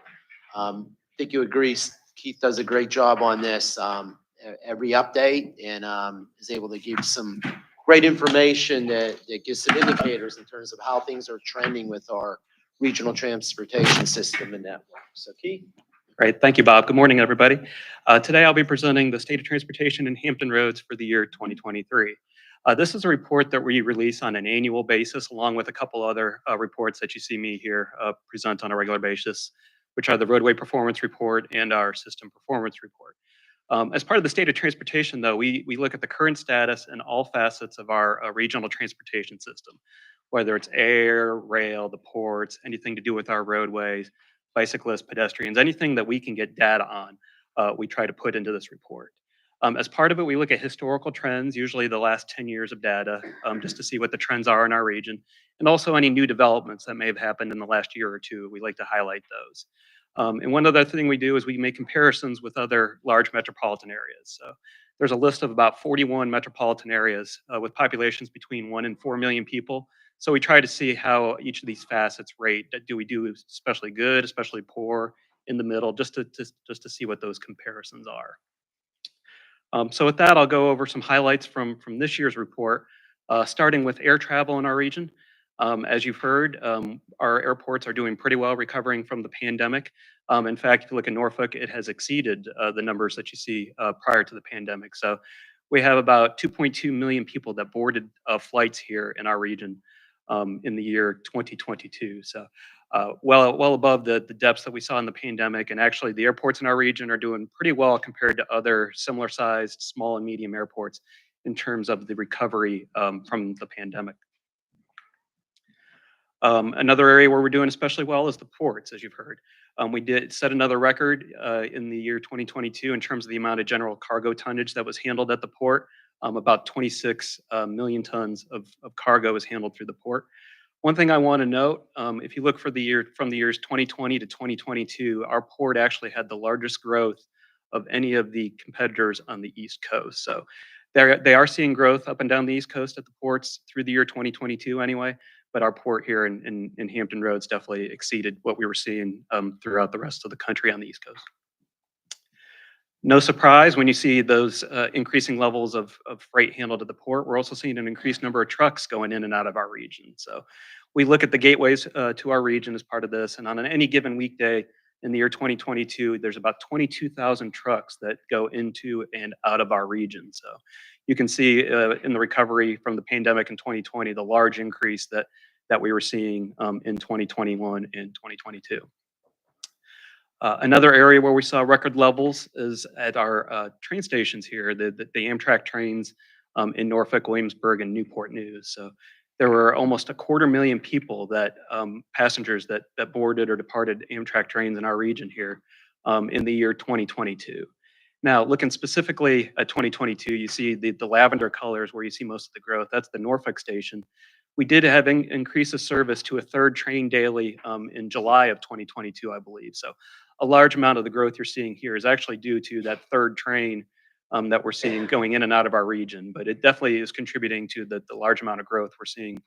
I think you agree, Keith does a great job on this every update and is able to give some great information that gives some indicators in terms of how things are trending with our regional transportation system and network. So Keith. Great. Thank you, Bob. Good morning, everybody. Today I'll be presenting the State of Transportation in Hampton Roads for the year 2023. This is a report that we release on an annual basis, along with a couple other reports that you see me here present on a regular basis, which are the Roadway Performance Report and our System Performance Report. As part of the State of Transportation, though, we look at the current status and all facets of our regional transportation system, whether it's air, rail, the ports, anything to do with our roadways, bicyclists, pedestrians, anything that we can get data on, we try to put into this report. As part of it, we look at historical trends, usually the last 10 years of data, just to see what the trends are in our region, and also any new developments that may have happened in the last year or two. We like to highlight those. And one other thing we do is we make comparisons with other large metropolitan areas. So there's a list of about 41 metropolitan areas with populations between 1 and 4 million people. So we try to see how each of these facets rate. Do we do especially good, especially poor, in the middle, just to see what those comparisons are. So with that, I'll go over some highlights from this year's report, starting with air travel in our region. As you've heard, our airports are doing pretty well recovering from the pandemic. In fact, if you look at Norfolk, it has exceeded the numbers that you see prior to the pandemic. So we have about 2.2 million people that boarded flights here in our region in the year 2022. So well above the depths that we saw in the pandemic. And actually, the airports in our region are doing pretty well compared to other similar sized small and medium airports in terms of the recovery from the pandemic. Another area where we're doing especially well is the ports, as you've heard. We did set another record in the year 2022 in terms of the amount of general cargo tonnage that was handled at the port. About 26 million tons of cargo was handled through the port. One thing I want to note, if you look for the year from the years 2020 to 2022, our port actually had the largest growth of any of the competitors on the East Coast. So they are seeing growth up and down the East Coast at the ports through the year 2022 anyway, but our port here in Hampton Roads definitely exceeded what we were seeing throughout the rest of the country on the East Coast. No surprise when you see those increasing levels of freight handled at the port. We're also seeing an increased number of trucks going in and out of our region. So we look at the gateways to our region as part of this. And on any given weekday in the year 2022, there's about 22,000 trucks that go into and out of our region. So you can see in the recovery from the pandemic in 2020, the large increase that we were seeing in 2021 and 2022. Another area where we saw record levels is at our train stations here, the Amtrak trains in Norfolk, Williamsburg, and Newport News. So there were almost 250,000 people passengers that boarded or departed Amtrak trains in our region here in the year 2022. Now, looking specifically at 2022, you see the lavender colors where you see most of the growth. That's the Norfolk station. We did have increase of service to a third train daily in July of 2022, I believe. So a large amount of the growth you're seeing here is actually due to that third train that we're seeing going in and out of our region. But it definitely is contributing to the large amount of growth we're seeing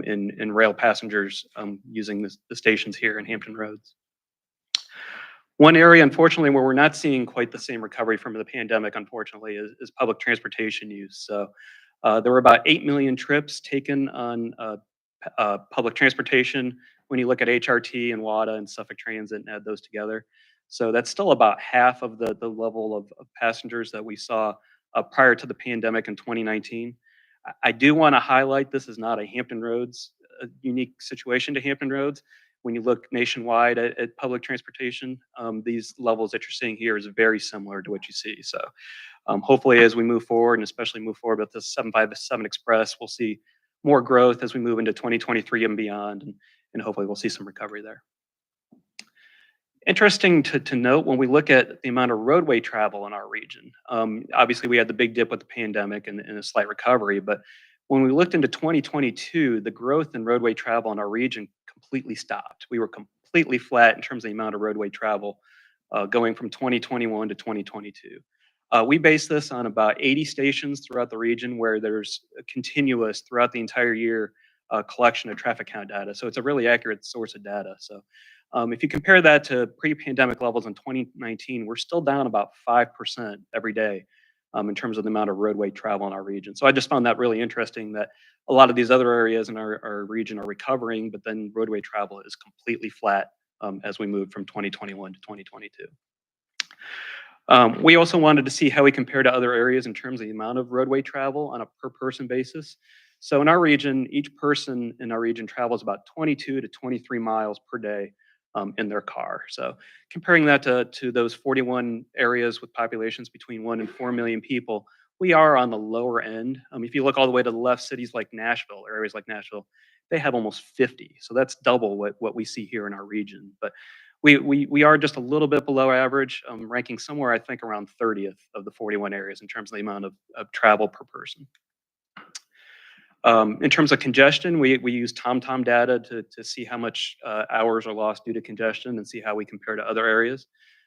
in rail passengers using the stations here in Hampton Roads. One area, unfortunately, where we're not seeing quite the same recovery from the pandemic, unfortunately, is public transportation use. So there were about 8 million trips taken on public transportation when you look at HRT and WADA and Suffolk Transit and add those together. So that's still about half of the level of passengers that we saw prior to the pandemic in 2019. I do want to highlight this is not a Hampton Roads unique situation to Hampton Roads. When you look nationwide at public transportation, these levels that you're seeing here is very similar to what you see. So hopefully as we move forward, and especially move forward with the 757 Express, we'll see more growth as we move into 2023 and beyond, and hopefully we'll see some recovery there. Interesting to note when we look at the amount of roadway travel in our region. Obviously, we had the big dip with the pandemic and a slight recovery, but when we looked into 2022, the growth in roadway travel in our region completely stopped. We were completely flat in terms of the amount of roadway travel going from 2021 to 2022. We base this on about 80 stations throughout the region where there's a continuous throughout the entire year collection of traffic count data. So it's a really accurate source of data. So if you compare that to pre-pandemic levels in 2019, we're still down about 5% every day in terms of the amount of roadway travel in our region. So I just found that really interesting that a lot of these other areas in our region are recovering, but then roadway travel is completely flat as we move from 2021 to 2022. We also wanted to see how we compare to other areas in terms of the amount of roadway travel on a per person basis. So in our region, each person in our region travels about 22 to 23 miles per day in their car. So comparing that to those 41 areas with populations between 1 and 4 million people, we are on the lower end. If you look all the way to the left, cities like Nashville, or areas like Nashville, they have almost 50. So that's double what we see here in our region. But We are just a little bit below average, ranking somewhere, I think, around 30th of the 41 areas in terms of the amount of travel per person. In terms of congestion, we use TomTom data to see how much hours are lost due to congestion and see how we compare to other areas.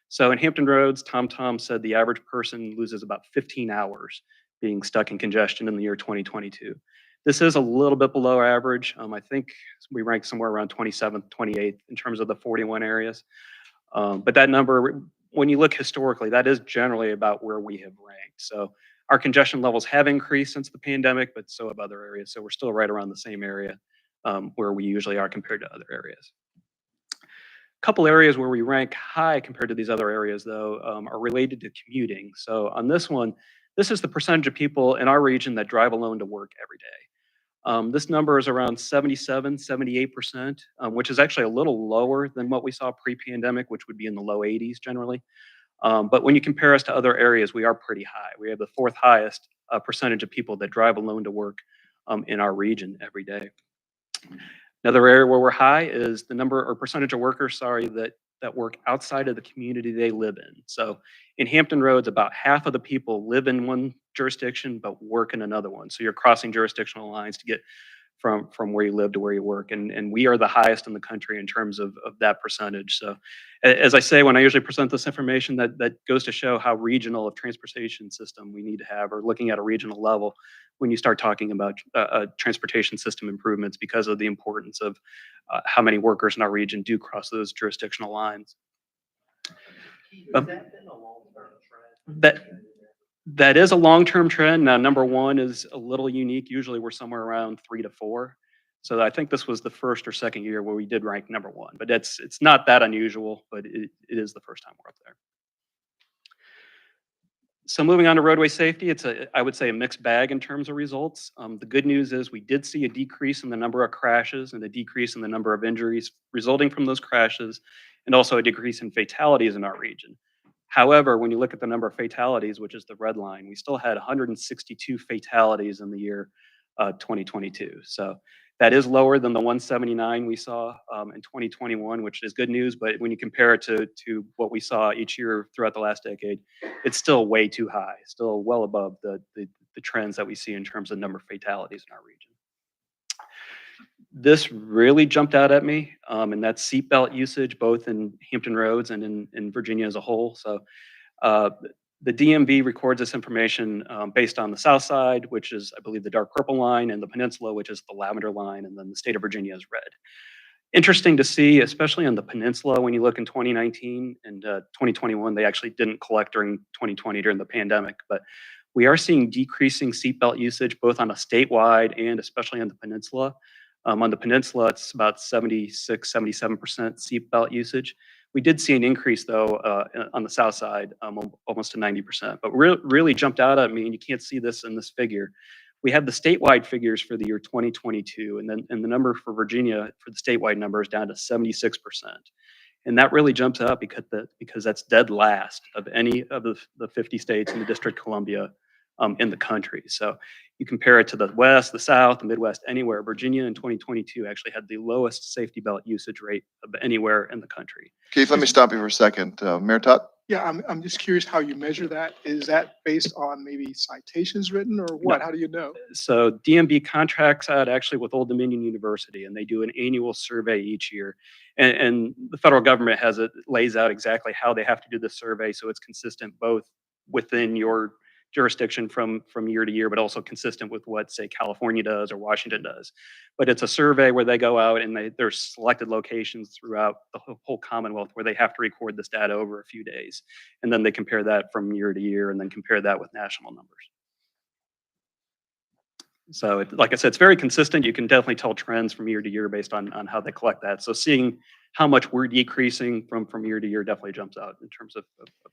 So in Hampton Roads, TomTom said the average person loses about 15 hours being stuck in congestion in the year 2022. This is a little bit below average. I think we rank somewhere around 27th, 28th in terms of the 41 areas. But that number, when you look historically, that is generally about where we have ranked. So our congestion levels have increased since the pandemic, but so have other areas. So we're still right around the same area where we usually are compared to other areas. A couple areas where we rank high compared to these other areas, though, are related to commuting. So on this one, this is the percentage of people in our region that drive alone to work every day. This number is around 77, 78%, which is actually a little lower than what we saw pre-pandemic, which would be in the low 80s generally. But when you compare us to other areas, we are pretty high. We have the fourth highest percentage of people that drive alone to work in our region every day. Another area where we're high is the number or percentage of workers, that work outside of the community they live in. So in Hampton Roads, about half of the people live in one jurisdiction but work in another one. So you're crossing jurisdictional lines to get from where you live to where you work. And we are the highest in the country in terms of that percentage. So as I say, when I usually present this information, that goes to show how regional of transportation system we need to have, or looking at a regional level when you start talking about transportation system improvements, because of the importance of how many workers in our region do cross those jurisdictional lines. Has that been a long-term trend? That is a long-term trend. Now, number one is a little unique. Usually we're somewhere around 3 to 4. So I think this was the first or second year where we did rank number one, but it's not that unusual, but it is the first time we're up there. So moving on to roadway safety, it's I would say a mixed bag in terms of results. The good news is we did see a decrease in the number of crashes and a decrease in the number of injuries resulting from those crashes, and also a decrease in fatalities in our region. However, when you look at the number of fatalities, which is the red line, we still had 162 fatalities in the year 2022. So that is lower than the 179 we saw in 2021, which is good news. But when you compare it to what we saw each year throughout the last decade, it's still way too high, still well above the trends that we see in terms of number of fatalities in our region. This really jumped out at me, and that's seatbelt usage, both in Hampton Roads and in Virginia as a whole. So the DMV records this information based on the south side, which is, I believe, the dark purple line, and the peninsula, which is the lavender line, and then the state of Virginia is red. Interesting to see, especially on the peninsula, when you look in 2019 and 2021, they actually didn't collect during 2020 during the pandemic, but we are seeing decreasing seatbelt usage both on a statewide and especially on the peninsula. On the peninsula, it's about 76, 77% seatbelt usage. We did see an increase, though, on the south side, almost to 90%. But really jumped out at me, and you can't see this in this figure. We have the statewide figures for the year 2022, and the number for Virginia for the statewide number is down to 76%. And that really jumps out because that's dead last of any of the 50 states in the District of Columbia in the country. So you compare it to the West, the South, the Midwest, anywhere. Virginia in 2022 actually had the lowest safety belt usage rate of anywhere in the country. Keith, let me stop you for a second. Mayor Tuck? Yeah, I'm just curious how you measure that. Is that based on maybe citations written or what? No. How do you know? So DMV contracts out actually with Old Dominion University, and they do an annual survey each year. And the federal government lays out exactly how they have to do the survey, so it's consistent both within your jurisdiction from year to year, but also consistent with what, say, California does or Washington does. But it's a survey where they go out and there's selected locations throughout the whole Commonwealth where they have to record this data over a few days. And then they compare that from year to year and then compare that with national numbers. So like I said, it's very consistent. You can definitely tell trends from year to year based on how they collect that. So seeing how much we're decreasing from year to year definitely jumps out in terms of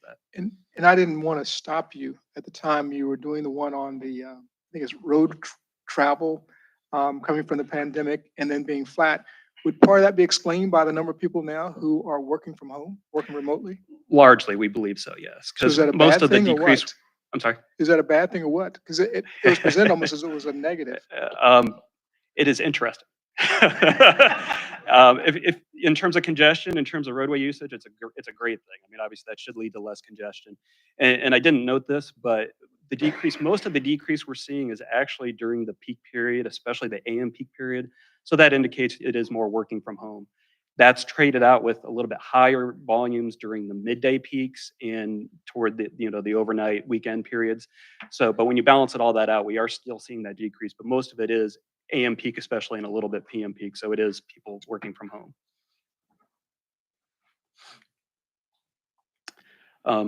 that. And I didn't want to stop you at the time you were doing the one on the, I think it's road travel coming from the pandemic and then being flat. Would part of that be explained by the number of people now who are working from home, working remotely? Largely, we believe so, yes. So is that a most bad of the thing or decrease. what? I'm sorry. Is that a bad thing or what? Because it was presented almost as it was a negative. It is interesting. in terms of congestion, in terms of roadway usage, it's a great thing. I mean, obviously that should lead to less congestion. And I didn't note this, but most of the decrease we're seeing is actually during the peak period, especially the AM peak period. So that indicates it is more working from home. That's traded out with a little bit higher volumes during the midday peaks and toward the overnight weekend periods. So, but when you balance it all that out, we are still seeing that decrease, but most of it is AM peak, especially, and a little bit PM peak. So it is people working from home.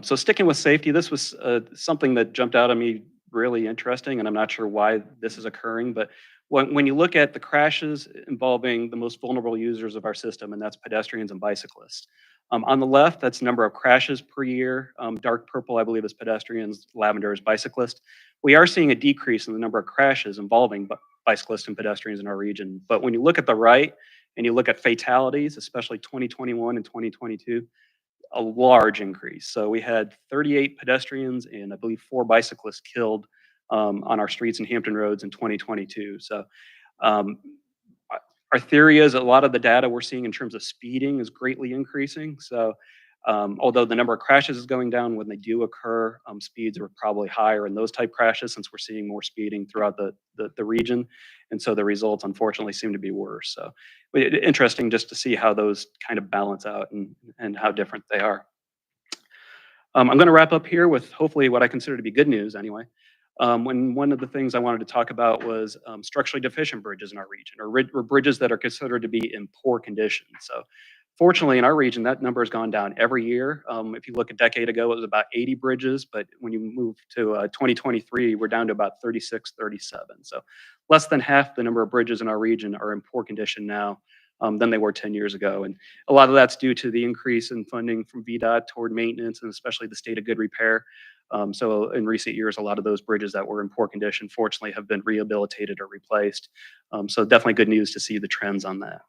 So sticking with safety, this was something that jumped out at me really interesting, and I'm not sure why this is occurring, but when you look at the crashes involving the most vulnerable users of our system, and that's pedestrians and bicyclists. On the left, that's the number of crashes per year. Dark purple, I believe, is pedestrians, lavender is bicyclists. We are seeing a decrease in the number of crashes involving bicyclists and pedestrians in our region. But when you look at the right and you look at fatalities, especially 2021 and 2022, a large increase. So we had 38 pedestrians and I believe 4 bicyclists killed on our streets and Hampton roads in 2022. So our theory is a lot of the data we're seeing in terms of speeding is greatly increasing. So although the number of crashes is going down, when they do occur, speeds are probably higher in those type crashes since we're seeing more speeding throughout the region. And so the results unfortunately seem to be worse. So interesting just to see how those kind of balance out and how different they are. I'm going to wrap up here with hopefully what I consider to be good news anyway. When one of the things I wanted to talk about was structurally deficient bridges in our region, or bridges that are considered to be in poor condition. So fortunately, in our region, that number has gone down every year. If you look a decade ago, it was about 80 bridges, but when you move to 2023, we're down to about 36, 37. So less than half the number of bridges in our region are in poor condition now than they were 10 years ago. And a lot of that's due to the increase in funding from VDOT toward maintenance and especially the state of good repair. So in recent years, a lot of those bridges that were in poor condition, fortunately, have been rehabilitated or replaced. So definitely good news to see the trends on that.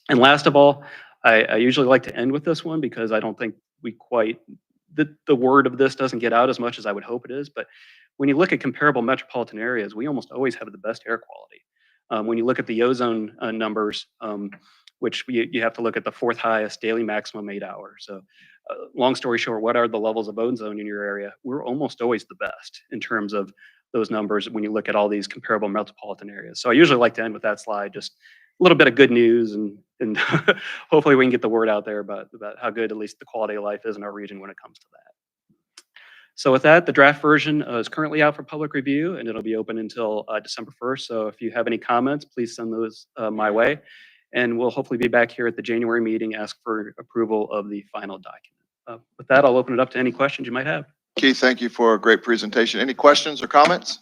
And last of all, I usually like to end with this one because I don't think we quite, the word of this doesn't get out as much as I would hope it is. But when you look at comparable metropolitan areas, we almost always have the best air quality. When you look at the ozone numbers, which you have to look at the 4th highest daily maximum 8 hours. So long story short, what are the levels of ozone in your area? We're almost always the best in terms of those numbers when you look at all these comparable metropolitan areas. So I usually like to end with that slide, just a little bit of good news and hopefully we can get the word out there about how good at least the quality of life is in our region when it comes to that. So with that, the draft version is currently out for public review and it'll be open until December 1st. So if you have any comments, please send those my way. And we'll hopefully be back here at the January meeting, ask for approval of the final document. With that, I'll open it up to any questions you might have. Keith, thank you for a great presentation. Any questions or comments?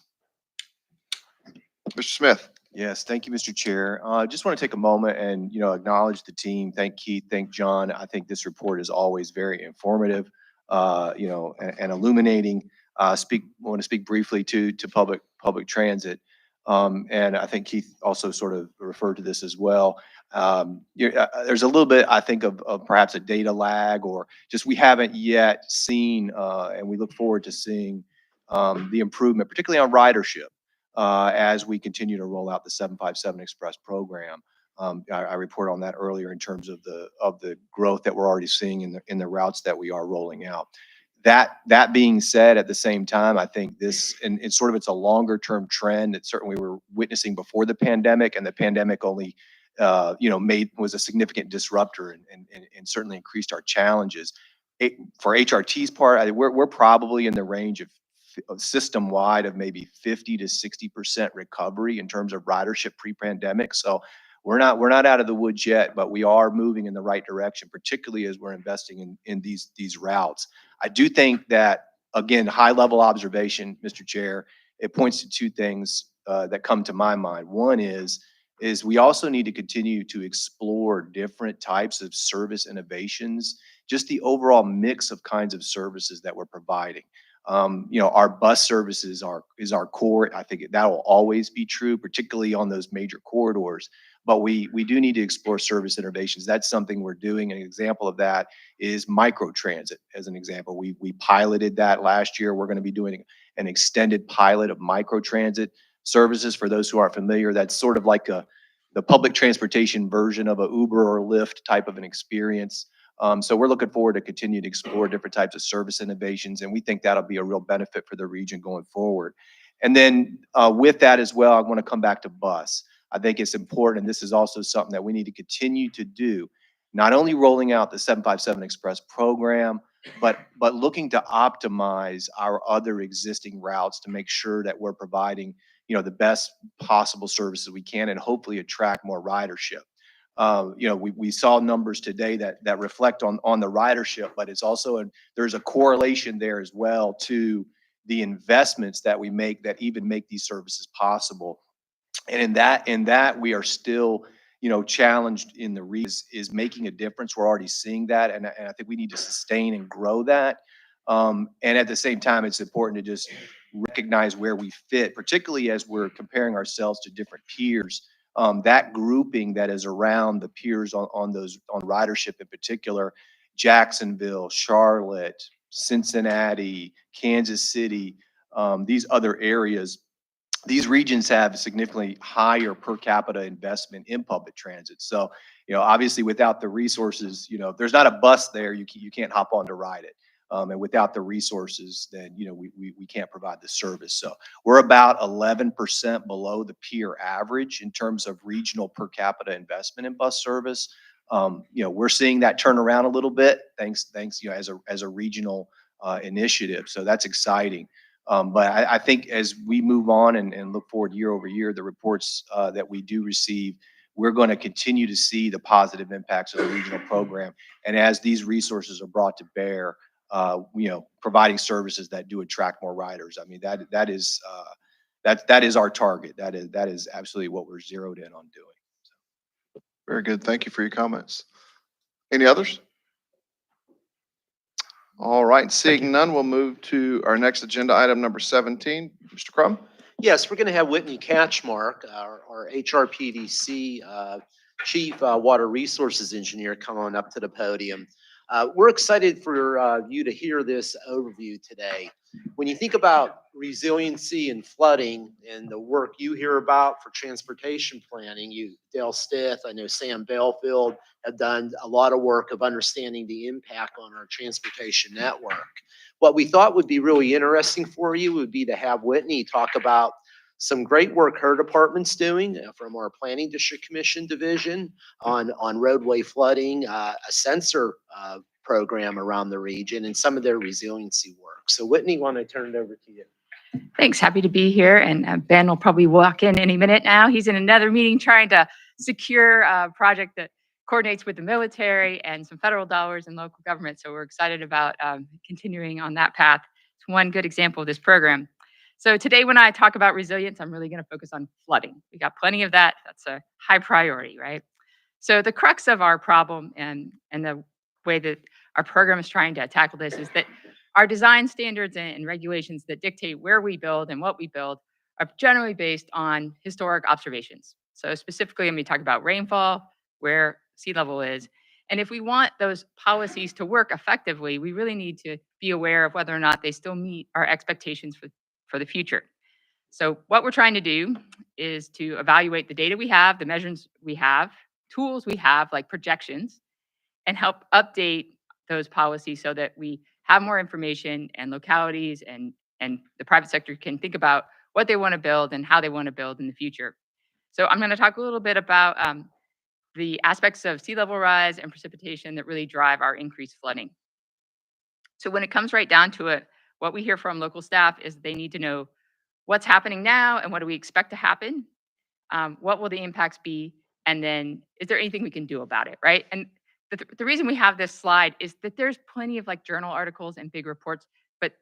Mr. Smith. Yes, thank you, Mr. Chair. Just want to take a moment and, acknowledge the team. Thank Keith, thank John. I think this report is always very informative, and illuminating. Want to speak briefly to public transit. And I think Keith also sort of referred to this as well. There's a little bit, I think, of perhaps a data lag, or just we haven't yet seen, and we look forward to seeing the improvement, particularly on ridership, as we continue to roll out the 757 Express program. I reported on that earlier in terms of the growth that we're already seeing in the routes that we are rolling out. That being said, at the same time, I think this, and it's a longer term trend that certainly we were witnessing before the pandemic, and the pandemic only, was a significant disruptor and certainly increased our challenges. For HRT's part, we're probably in the range of system wide of maybe 50 to 60% recovery in terms of ridership pre-pandemic. So we're not out of the woods yet, but we are moving in the right direction, particularly as we're investing in these routes. I do think that, again, high level observation, Mr. Chair, it points to 2 things that come to my mind. One is we also need to continue to explore different types of service innovations, just the overall mix of kinds of services that we're providing. Our bus services is our core. I think that will always be true, particularly on those major corridors. But we do need to explore service innovations. That's something we're doing. An example of that is microtransit. As an example, we piloted that last year. We're going to be doing an extended pilot of microtransit services. For those who aren't familiar, that's sort of like the public transportation version of a Uber or Lyft type of an experience. So we're looking forward to continue to explore different types of service innovations, and we think that'll be a real benefit for the region going forward. And then with that as well, I want to come back to bus. I think it's important, and this is also something that we need to continue to do, not only rolling out the 757 Express program, but looking to optimize our other existing routes to make sure that we're providing, you know, the best possible services we can and hopefully attract more ridership. You know, we saw numbers today that reflect on the ridership, but it's also there's a correlation there as well to the investments that we make that even make these services possible. And in that we are still, you know, challenged in the is making a difference. We're already seeing that, and I think we need to sustain and grow that. And at the same time, it's important to just recognize where we fit, particularly as we're comparing ourselves to different peers. That grouping that is around the peers on ridership in particular, Jacksonville, Charlotte, Cincinnati, Kansas City, these other areas, these regions have significantly higher per capita investment in public transit. So, you know, obviously without the resources, you know, if there's not a bus there, you can't hop on to ride it. And without the resources, then, you know, we can't provide the service. So we're about 11% below the peer average in terms of regional per capita investment in bus service. You know, we're seeing that turn around a little bit, thanks, you know, as a regional initiative. So that's exciting. But I think as we move on and look forward year over year, the reports that we do receive, we're going to continue to see the positive impacts of the regional program. And as these resources are brought to bear, you know, providing services that do attract more riders. I mean, that is our target. That is absolutely what we're zeroed in on doing. Very good. Thank you for your comments. Any others? All right, seeing none, we'll move to our next agenda item, number 17. Mr. Crum? Yes, we're going to have Whitney Catchmark, our HRPDC Chief Water Resources Engineer, come on up to the podium. We're excited for you to hear this overview today. When you think about resiliency and flooding and the work you hear about for transportation planning, Dale Stith, I know Sam Belfield have done a lot of work of understanding the impact on our transportation network. What we thought would be really interesting for you would be to have Whitney talk about some great work her department's doing from our Planning District Commission division on roadway flooding, a sensor program around the region, and some of their resiliency work. So Whitney, want to turn it over to you. Thanks, happy to be here. And Ben will probably walk in any minute now. He's in another meeting trying to secure a project that coordinates with the military and some federal dollars and local government. So we're excited about continuing on that path. It's one good example of this program. So today when I talk about resilience, I'm really going to focus on flooding. We got plenty of that. That's a high priority, right? So the crux of our problem and the way that our program is trying to tackle this is that our design standards and regulations that dictate where we build and what we build are generally based on historic observations. So specifically, when we talk about rainfall, where sea level is, and if we want those policies to work effectively, we really need to be aware of whether or not they still meet our expectations for the future. So what we're trying to do is to evaluate the data we have, the measurements we have, tools we have like projections, and help update those policies so that we have more information and localities and the private sector can think about what they want to build and how they want to build in the future. So I'm going to talk a little bit about the aspects of sea level rise and precipitation that really drive our increased flooding. So when it comes right down to it, what we hear from local staff is they need to know what's happening now and what do we expect to happen? What will the impacts be? And then is there anything we can do about it, right? And the reason we have this slide is that there's plenty of like journal articles and big reports, but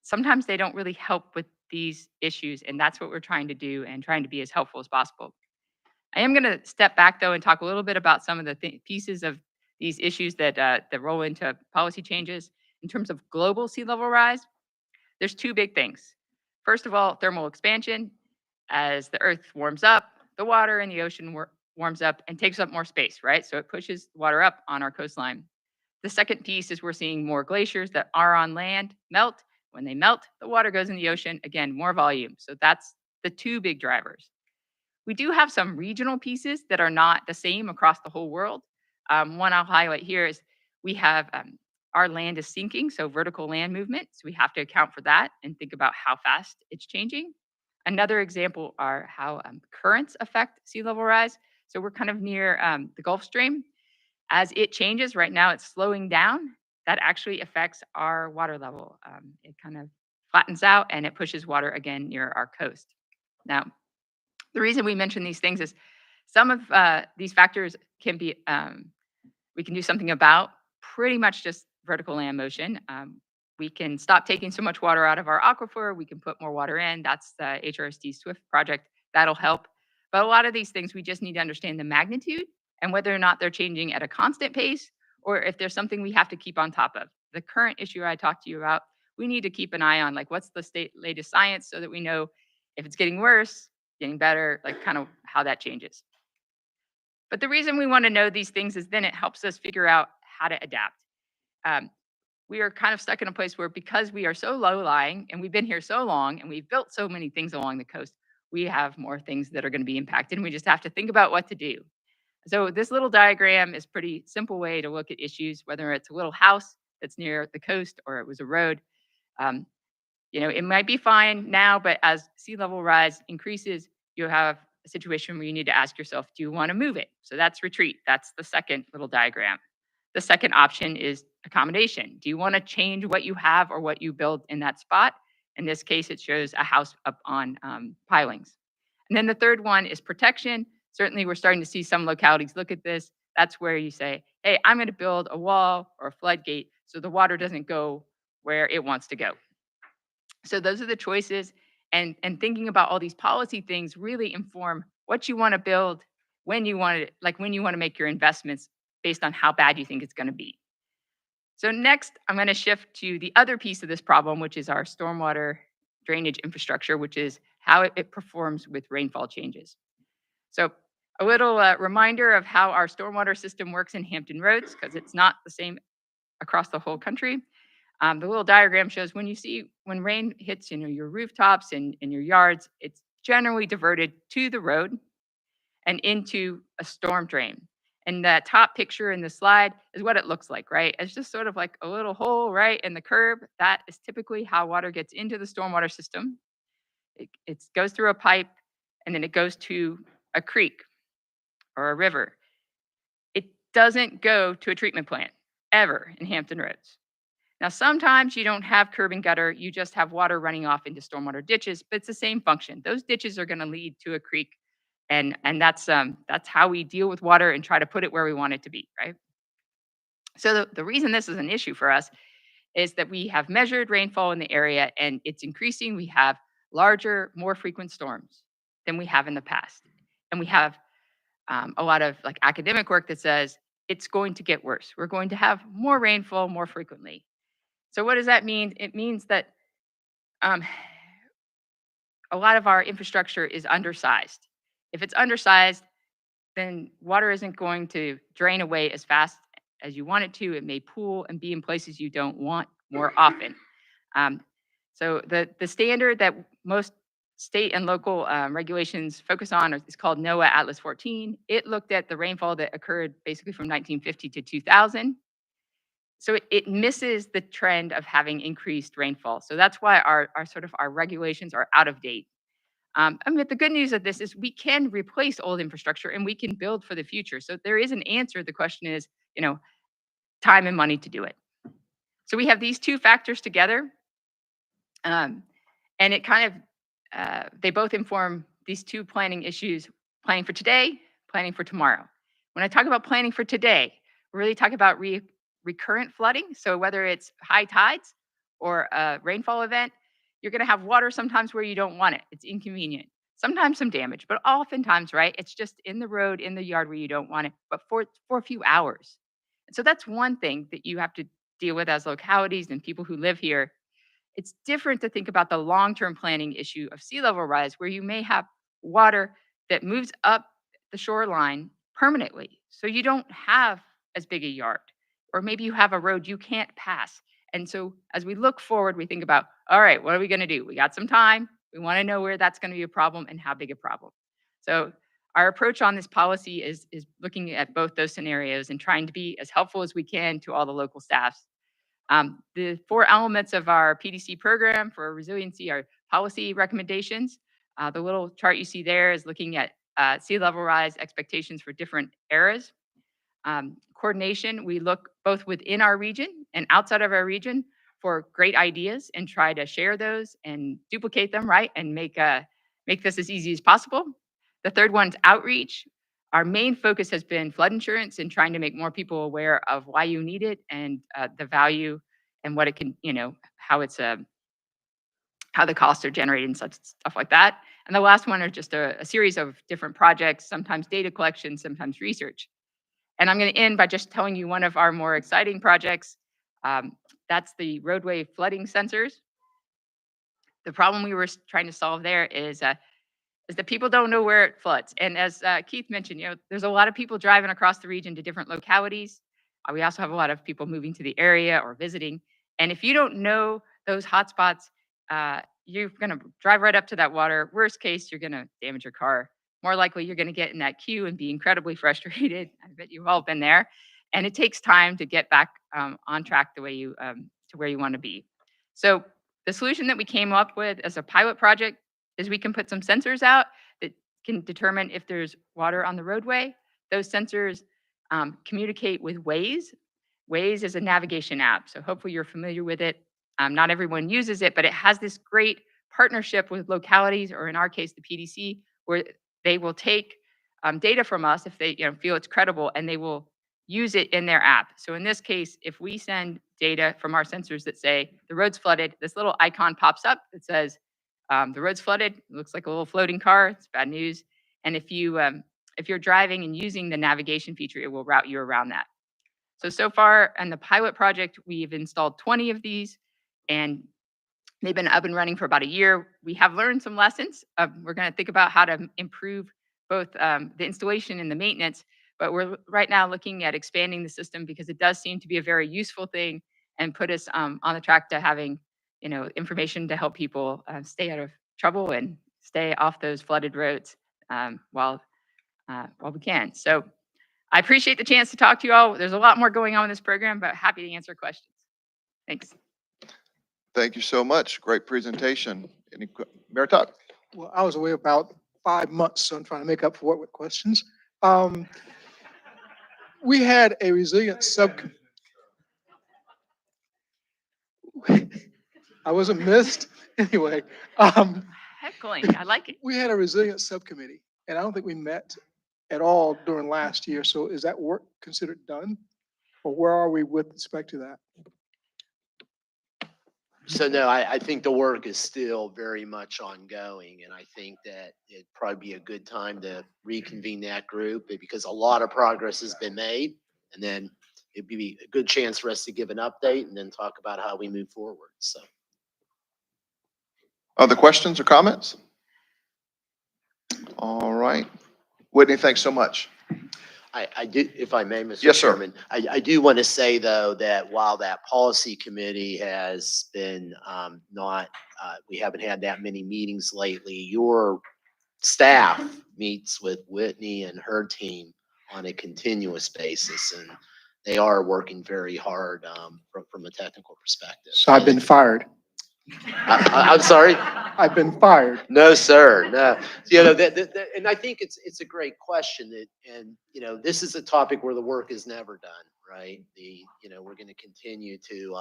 sometimes they don't really help with these issues. And that's what we're trying to do and trying to be as helpful as possible. I am going to step back though and talk a little bit about some of the pieces of these issues that roll into policy changes. In terms of global sea level rise, there's two big things. First of all, thermal expansion. As the earth warms up, the water in the ocean warms up and takes up more space, right? So it pushes water up on our coastline. The second piece is we're seeing more glaciers that are on land melt. When they melt, the water goes in the ocean, again, more volume. So that's the two big drivers. We do have some regional pieces that are not the same across the whole world. One I'll highlight here is we have our land is sinking, so vertical land movement. So we have to account for that and think about how fast it's changing. Another example are how currents affect sea level rise. So we're kind of near the Gulf Stream. As it changes, right now it's slowing down. That actually affects our water level. It kind of flattens out and it pushes water again near our coast. Now, the reason we mention these things is some of these factors can be, we can do something about pretty much just vertical land motion. We can stop taking so much water out of our aquifer. We can put more water in. That's the HRSD SWIFT project. That'll help. But a lot of these things, we just need to understand the magnitude and whether or not they're changing at a constant pace or if there's something we have to keep on top of. The current issue I talked to you about, we need to keep an eye on, like, what's the latest science so that we know if it's getting worse, getting better, like kind of how that changes. But the reason we want to know these things is then it helps us figure out how to adapt. We are kind of stuck in a place where because we are so low lying and we've been here so long and we've built so many things along the coast, we have more things that are going to be impacted and we just have to think about what to do. So this little diagram is pretty simple way to look at issues, whether it's a little house that's near the coast or it was a road. It might be fine now, but as sea level rise increases, you have a situation where you need to ask yourself, do you want to move it? So that's retreat. That's the second little diagram. The second option is accommodation. Do you want to change what you have or what you build in that spot? In this case, it shows a house up on pilings. And then the third one is protection. Certainly, we're starting to see some localities look at this. That's where you say, hey, I'm going to build a wall or a floodgate so the water doesn't go where it wants to go. So those are the choices. And thinking about all these policy things really inform what you want to build, when you want to make your investments based on how bad you think it's going to be. So next, I'm going to shift to the other piece of this problem, which is our stormwater drainage infrastructure, which is how it performs with rainfall changes. So a little reminder of how our stormwater system works in Hampton Roads, because it's not the same across the whole country. The little diagram shows when rain hits, your rooftops and your yards, it's generally diverted to the road and into a storm drain. And that top picture in the slide is what it looks like, right? It's just sort of like a little hole, right, in the curb. That is typically how water gets into the stormwater system. It goes through a pipe and then it goes to a creek or a river. It doesn't go to a treatment plant ever in Hampton Roads. Now, sometimes you don't have curb and gutter, you just have water running off into stormwater ditches, but it's the same function. Those ditches are going to lead to a creek, and that's how we deal with water and try to put it where we want it to be, right? So the reason this is an issue for us is that we have measured rainfall in the area and it's increasing. We have larger, more frequent storms than we have in the past. And we have a lot of academic work that says it's going to get worse. We're going to have more rainfall more frequently. So what does that mean? It means that a lot of our infrastructure is undersized. If it's undersized, then water isn't going to drain away as fast as you want it to. It may pool and be in places you don't want more often. So the standard that most state and local regulations focus on is called NOAA Atlas 14. It looked at the rainfall that occurred basically from 1950 to 2000. So it misses the trend of having increased rainfall. So that's why our regulations are out of date. But the good news of this is we can replace old infrastructure and we can build for the future. So there is an answer. The question is, time and money to do it. So we have these two factors together. And it kind of, they both inform these two planning issues, planning for today, planning for tomorrow. When I talk about planning for today, we're really talking about recurrent flooding. So whether it's high tides or a rainfall event, you're going to have water sometimes where you don't want it. It's inconvenient. Sometimes some damage, but oftentimes, right, it's just in the road, in the yard where you don't want it, but for a few hours. And so that's one thing that you have to deal with as localities and people who live here. It's different to think about the long-term planning issue of sea level rise, where you may have water that moves up the shoreline permanently. So you don't have as big a yard, or maybe you have a road you can't pass. And so as we look forward, we think about, all right, what are we going to do? We got some time. We want to know where that's going to be a problem and how big a problem. So our approach on this policy is looking at both those scenarios and trying to be as helpful as we can to all the local staffs. The 4 elements of our PDC program for resiliency are policy recommendations. The little chart you see there is looking at sea level rise expectations for different eras. Coordination, we look both within our region and outside of our region for great ideas and try to share those and duplicate them, right? And make this as easy as possible. The third one's outreach. Our main focus has been flood insurance and trying to make more people aware of why you need it and the value and what it can, how it's how the costs are generated and such stuff like that. And the last one are just a series of different projects, sometimes data collection, sometimes research. And I'm going to end by just telling you one of our more exciting projects. That's the roadway flooding sensors. The problem we were trying to solve there is that people don't know where it floods. And as Keith mentioned, there's a lot of people driving across the region to different localities. We also have a lot of people moving to the area or visiting. And if you don't know those hotspots, you're going to drive right up to that water. Worst case, you're going to damage your car. More likely, you're going to get in that queue and be incredibly frustrated. I bet you've all been there. And it takes time to get back on track the way you to where you want to be. So the solution that we came up with as a pilot project is we can put some sensors out that can determine if there's water on the roadway. Those sensors communicate with Waze. Waze is a navigation app, so hopefully you're familiar with it. Not everyone uses it, but it has this great partnership with localities, or in our case, the PDC, where they will take data from us if they feel it's credible, and they will use it in their app. So in this case, if we send data from our sensors that say the road's flooded, this little icon pops up that says the road's flooded. It looks like a little floating car. It's bad news. And if you're driving and using the navigation feature, it will route you around that. So far in the pilot project, we've installed 20 of these, and they've been up and running for about a year. We have learned some lessons. We're going to think about how to improve both the installation and the maintenance, but we're right now looking at expanding the system because it does seem to be a very useful thing and put us on the track to having information to help people stay out of trouble and stay off those flooded roads while we can. So I appreciate the chance to talk to you all. There's a lot more going on in this program, but happy to answer questions. Thanks. Thank you so much. Great presentation. Mayor Tuck? Well, I was away about 5 months, so I'm trying to make up for it with questions. We had a resilience subcommittee. I wasn't missed. Anyway, Heckling, I like it. we had a resilience subcommittee, and I don't think we met at all during last year. So is that work considered done? Or where are we with respect to that? So no, I think the work is still very much ongoing, and I think that it'd probably be a good time to reconvene that group because a lot of progress has been made, and then it'd be a good chance for us to give an update and then talk about how we move forward. So. Other questions or comments? All right. Whitney, thanks so much. I do, if I may, Mr. Yes, sir. Chairman, I do want to say though, that while that policy committee has been we haven't had that many meetings lately, your staff meets with Whitney and her team on a continuous basis, and they are working very hard from a technical perspective. So I've been fired. I'm sorry? I've been fired. No, sir. No. And I think it's a great question and this is a topic where the work is never done, right? We're going to continue to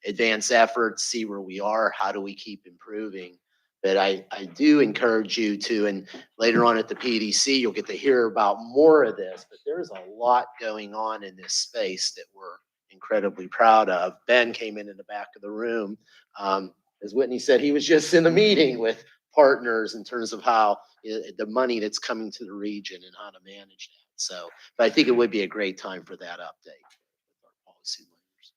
advance efforts, see where we are, how do we keep improving. But I do encourage you to, and later on at the PDC, you'll get to hear about more of this, but there's a lot going on in this space that we're incredibly proud of. Ben came in the back of the room. As Whitney said, he was just in a meeting with partners in terms of how the money that's coming to the region and how to manage that. So, but I think it would be a great time for that update with our policy leaders.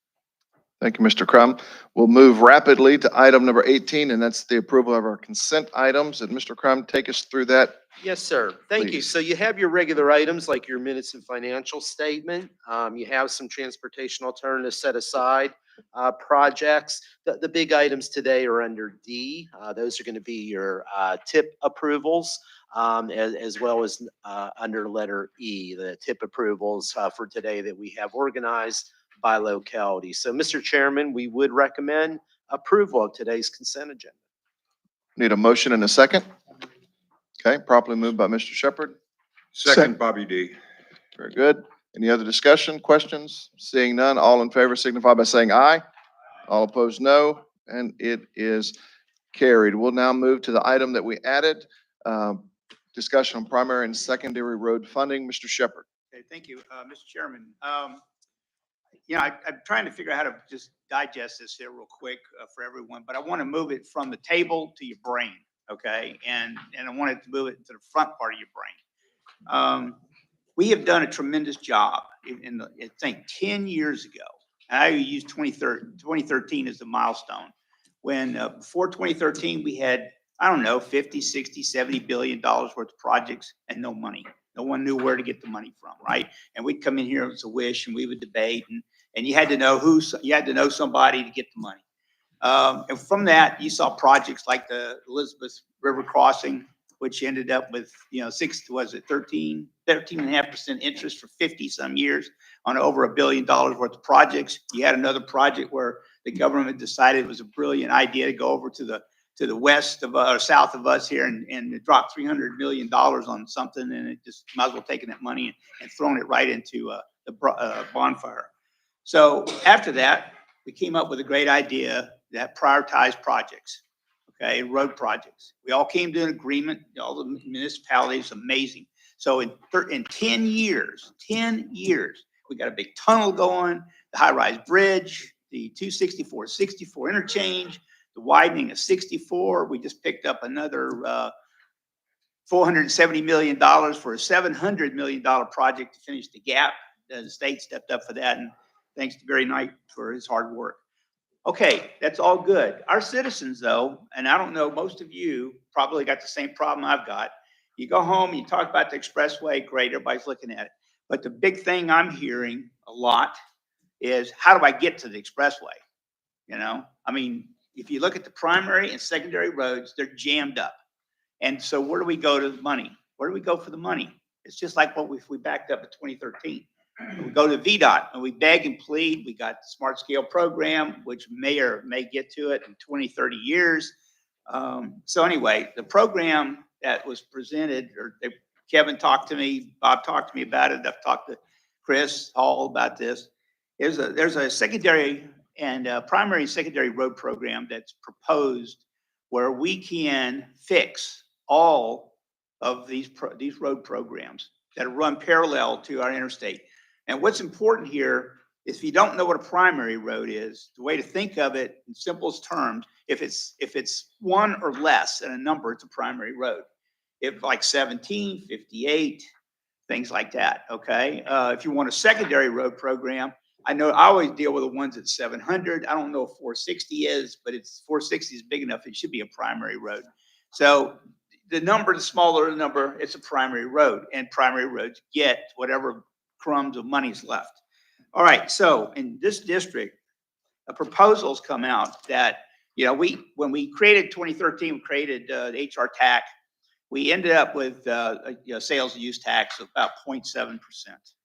Thank you, Mr. Crum. We'll move rapidly to item number 18, and that's the approval of our consent items. And Mr. Crum, take us through that. Yes, sir. Thank you. Please. So you have your regular items like your minutes and financial statement. You have some transportation alternatives set aside projects. The big items today are under D. Those are going to be your TIP approvals. as well as under letter E, the tip approvals for today that we have organized by locality. So, Mr. Chairman, we would recommend approval of today's consent agenda. Need a motion and a second? Okay, properly moved by Mr. Shepherd. Second, Bobby D. Very good. Any other discussion, questions? Seeing none, all in favor signify by saying aye. All opposed, no, and it is carried. We'll now move to the item that we added, discussion on primary and secondary road funding. Mr. Shepherd. Okay, thank you, Mr. Chairman. I'm trying to figure out how to just digest this here real quick for everyone, but I want to move it from the table to your brain, okay? And I wanted to move it to the front part of your brain. We have done a tremendous job I think 10 years ago. And I use 2013 as the milestone. When before 2013, we had, I don't know, 50, 60, 70 billion dollars worth of projects and no money. No one knew where to get the money from, right? And we'd come in here as a wish and we would debate and you had to know somebody to get the money. And from that, you saw projects like the Elizabeth River Crossing, which ended up with, 13.5% interest for 50 some years on over $1 billion worth of projects. You had another project where the government decided it was a brilliant idea to go over to the west of or south of us here and drop $300 million on something, and it just might as well taken that money and thrown it right into the bonfire. So after that, we came up with a great idea that prioritized projects. Okay, road projects. We all came to an agreement, all the municipalities, amazing. So in 10 years, we got a big tunnel going, the high-rise bridge, the 264-64 interchange, the widening of 64. We just picked up another $470 million for a $700 million project to finish the gap. The state stepped up for that, and thanks to Barry Knight for his hard work. Okay, that's all good. Our citizens, though, and I don't know, most of you probably got the same problem I've got. You go home and you talk about the expressway, great, everybody's looking at it. But the big thing I'm hearing a lot is, how do I get to the expressway? I mean, if you look at the primary and secondary roads, they're jammed up. And so where do we go to the money? Where do we go for the money? It's just like what we backed up in 2013. We go to VDOT and we beg and plead. We got the Smart Scale program, which may or may get to it in 20, 30 years. So anyway, the program that was presented, Kevin talked to me, Bob talked to me about it. I've talked to Chris Hall about this. There's a secondary and primary and secondary road program that's proposed where we can fix all of these road programs that run parallel to our interstate. And what's important here is, if you don't know what a primary road is, the way to think of it in simplest terms, if it's one or less than a number, it's a primary road. If like 17, 58, things like that, okay? If you want a secondary road program, I always deal with the ones at 700. I don't know if 460 is, but 460 is big enough. It should be a primary road. So the smaller the number, it's a primary road, and primary roads get whatever crumbs of money's left. All right, so in this district, proposals come out that, when we created 2013, we created the HR TAC. We ended up with sales and use tax of about 0.7%.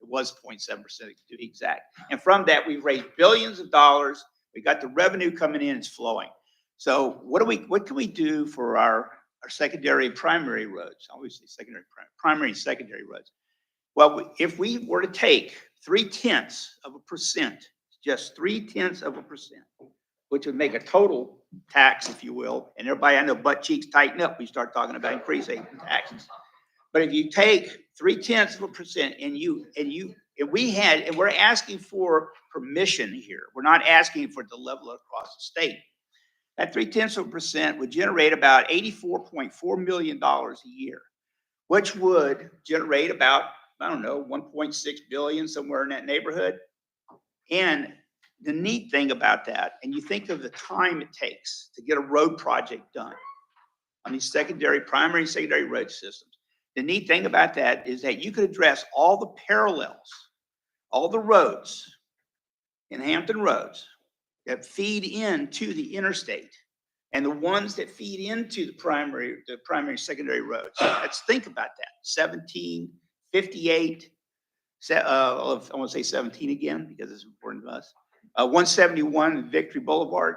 It was 0.7% to be exact. And from that, we've raised billions of dollars. We got the revenue coming in, it's flowing. So what can we do for our secondary and primary roads? Obviously, primary and secondary roads. Well, if we were to take 0.3%, just 0.3%, which would make a total tax, if you will, and everybody, I know, butt cheeks tighten up when you start talking about increasing taxes. But if you take 0.3%, and we're asking for permission here. We're not asking for the level across the state. That 0.3% would generate about $84.4 million a year, which would generate about, I don't know, 1.6 billion, somewhere in that neighborhood. And the neat thing about that, and you think of the time it takes to get a road project done on these primary and secondary road systems. The neat thing about that is that you could address all the parallels, all the roads in Hampton roads that feed into the interstate and the ones that feed into the primary, secondary roads. Let's think about that. 17, 58, I want to say 17 again because it's important to us. 171 Victory Boulevard.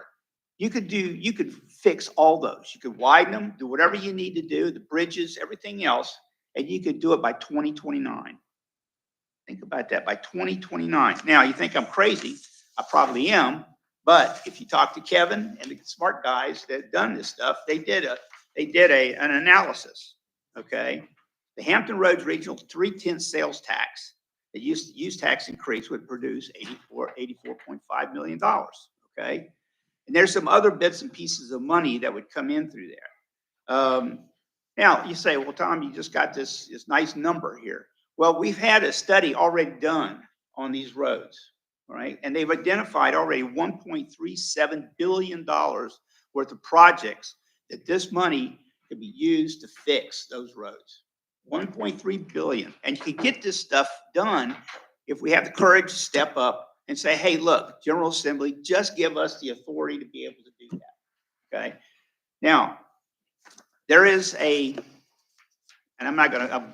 You could fix all those. You could widen them, do whatever you need to do, the bridges, everything else, and you could do it by 2029. Think about that, by 2029. Now, you think I'm crazy. I probably am, but if you talk to Kevin and the smart guys that have done this stuff, they did an analysis, okay? The Hampton Roads Regional 310 sales tax, the use tax increase would produce $84.5 million, okay? And there's some other bits and pieces of money that would come in through there. Now, you say, well, Tom, you just got this nice number here. Well, we've had a study already done on these roads, all right? And they've identified already $1.37 billion worth of projects that this money could be used to fix those roads. 1.3 billion. And you can get this stuff done if we have the courage to step up and say, hey, look, General Assembly, just give us the authority to be able to do that, okay? Now, there is and I'm not gonna,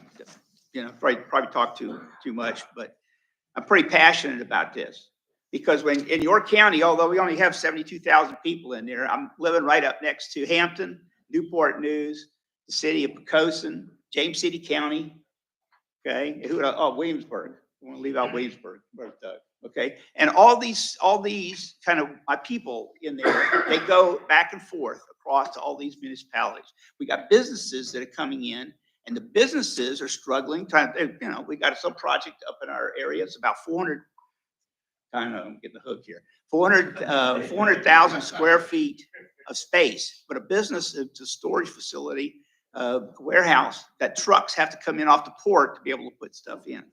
probably talk too much, but I'm pretty passionate about this. Because when in your county, although we only have 72,000 people in there, I'm living right up next to Hampton, Newport News, the city of Poquoson, James City County, okay? Williamsburg. I want to leave out Williamsburg, okay? And all these kind of my people in there, they go back and forth across to all these municipalities. We got businesses that are coming in, and the businesses are struggling. We got some project up in our area. It's about 400. I'm getting the hook here. 400,000 square feet of space, but a business, it's a storage facility, warehouse that trucks have to come in off the port to be able to put stuff in.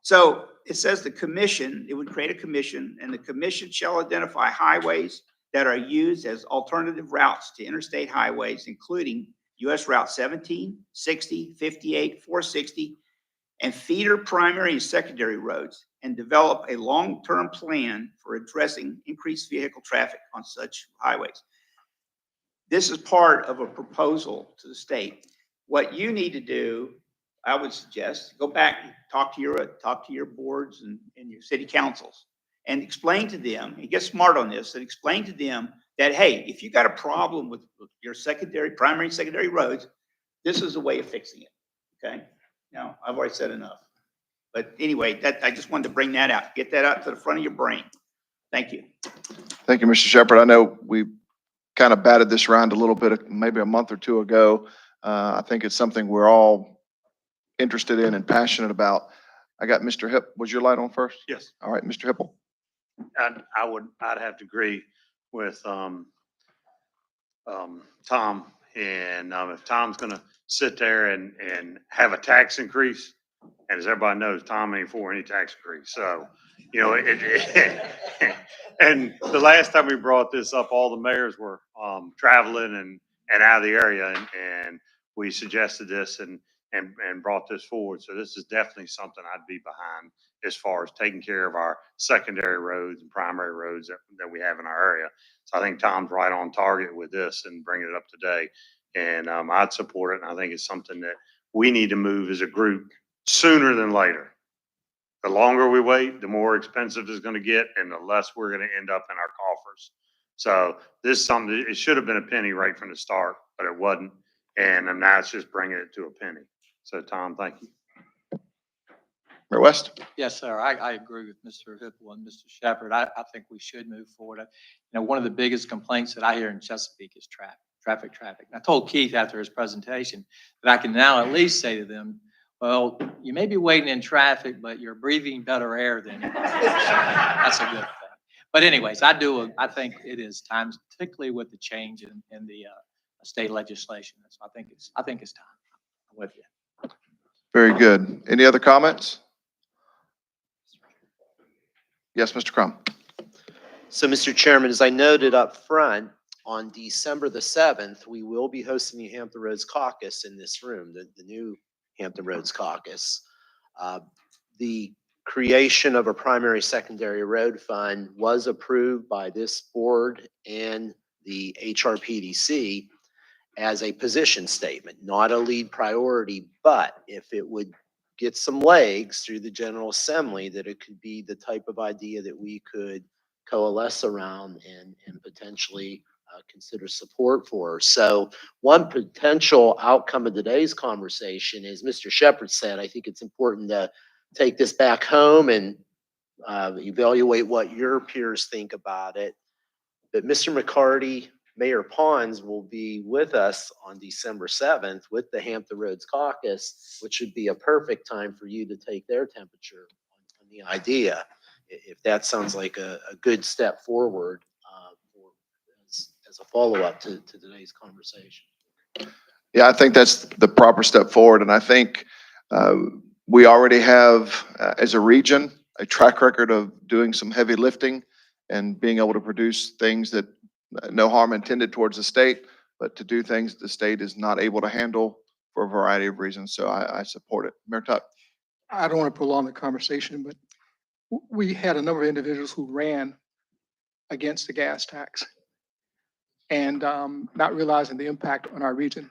So it says the commission, it would create a commission, and the commission shall identify highways that are used as alternative routes to interstate highways, including US Route 17, 60, 58, 460, and feeder primary and secondary roads, and develop a long-term plan for addressing increased vehicle traffic on such highways. This is part of a proposal to the state. What you need to do, I would suggest, go back and talk to your boards and your city councils and explain to them, and get smart on this, and explain to them that, hey, if you got a problem with your primary and secondary roads, this is a way of fixing it, okay? Now, I've already said enough. But anyway, I just wanted to bring that out, get that out to the front of your brain. Thank you. Thank you, Mr. Shepherd. I know we kind of batted this around a little bit, maybe a month or two ago. I think it's something we're all interested in and passionate about. I got Mr. Hipp. Was your light on first? Yes. All right, Mr. Hippel. I'd have to agree with Tom. And if Tom's gonna sit there and have a tax increase, and as everybody knows, Tom ain't for any tax increase. So, and the last time we brought this up, all the mayors were traveling and out of the area, and we suggested this and brought this forward. So this is definitely something I'd be behind as far as taking care of our secondary roads and primary roads that we have in our area. So I think Tom's right on target with this and bringing it up today. And I'd support it. And I think it's something that we need to move as a group sooner than later. The longer we wait, the more expensive it's going to get and the less we're going to end up in our coffers. So this is something, it should have been a penny right from the start, but it wasn't. And now it's just bringing it to a penny. So Tom, thank you. Mayor West. Yes, sir. I agree with Mr. Hippel and Mr. Shepherd. I think we should move forward. One of the biggest complaints that I hear in Chesapeake is traffic. And I told Keith after his presentation that I can now at least say to them, well, you may be waiting in traffic, but you're breathing better air than you. That's a good thing. But anyways, I think it is time, particularly with the change in the state legislation. So I think it's time. I'm with you. Very good. Any other comments? Yes, Mr. Crum. So, Mr. Chairman, as I noted up front, on December the 7th, we will be hosting the Hampton Roads Caucus in this room, the new Hampton Roads Caucus. The creation of a primary secondary road fund was approved by this board and the HRPDC as a position statement, not a lead priority, but if it would get some legs through the General Assembly, that it could be the type of idea that we could coalesce around and potentially consider support for. So one potential outcome of today's conversation, as Mr. Shepherd said, I think it's important to take this back home and evaluate what your peers think about it. But Mr. McCarty, Mayor Pons will be with us on December 7th with the Hampton Roads Caucus, which would be a perfect time for you to take their temperature on the idea, if that sounds like a good step forward as a follow-up to today's conversation. Yeah, I think that's the proper step forward. And I think we already have, as a region, a track record of doing some heavy lifting and being able to produce things that no harm intended towards the state, but to do things the state is not able to handle for a variety of reasons. So I support it. Mayor Tuck. I don't want to prolong the conversation, but we had a number of individuals who ran against the gas tax and not realizing the impact on our region.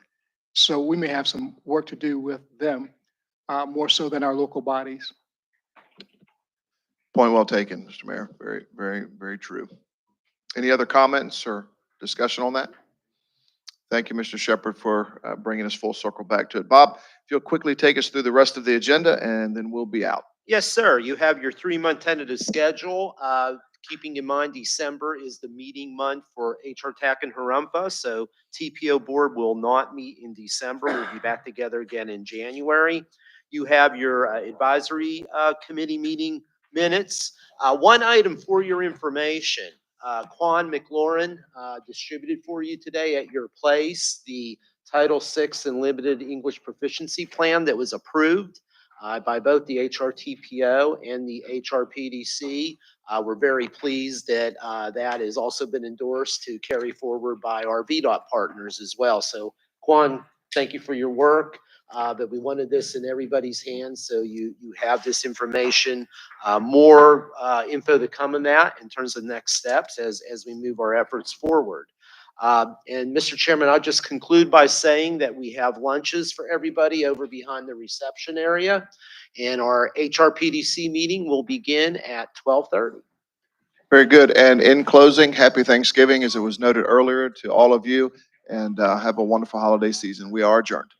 So we may have some work to do with them, more so than our local bodies. Point well taken, Mr. Mayor. Very, very, very true. Any other comments or discussion on that? Thank you, Mr. Shepherd, for bringing us full circle back to it. Bob, if you'll quickly take us through the rest of the agenda, and then we'll be out. Yes, sir. You have your 3-month tentative schedule. Keeping in mind, December is the meeting month for HRTAC and Harumpa, so TPO board will not meet in December. We'll be back together again in January. You have your advisory committee meeting minutes. One item for your information. Quan McLaurin distributed for you today at your place the Title VI and Limited English Proficiency Plan that was approved by both the HRTPO and the HRPDC. We're very pleased that that has also been endorsed to carry forward by our VDOT partners as well. So Quan, thank you for your work. But we wanted this in everybody's hands, so you have this information. More info to come on that in terms of next steps as we move our efforts forward. And Mr. Chairman, I'll just conclude by saying that we have lunches for everybody over behind the reception area, and our HRPDC meeting will begin at 12:30. Very good. And in closing, happy Thanksgiving, as it was noted earlier, to all of you, and have a wonderful holiday season. We are adjourned.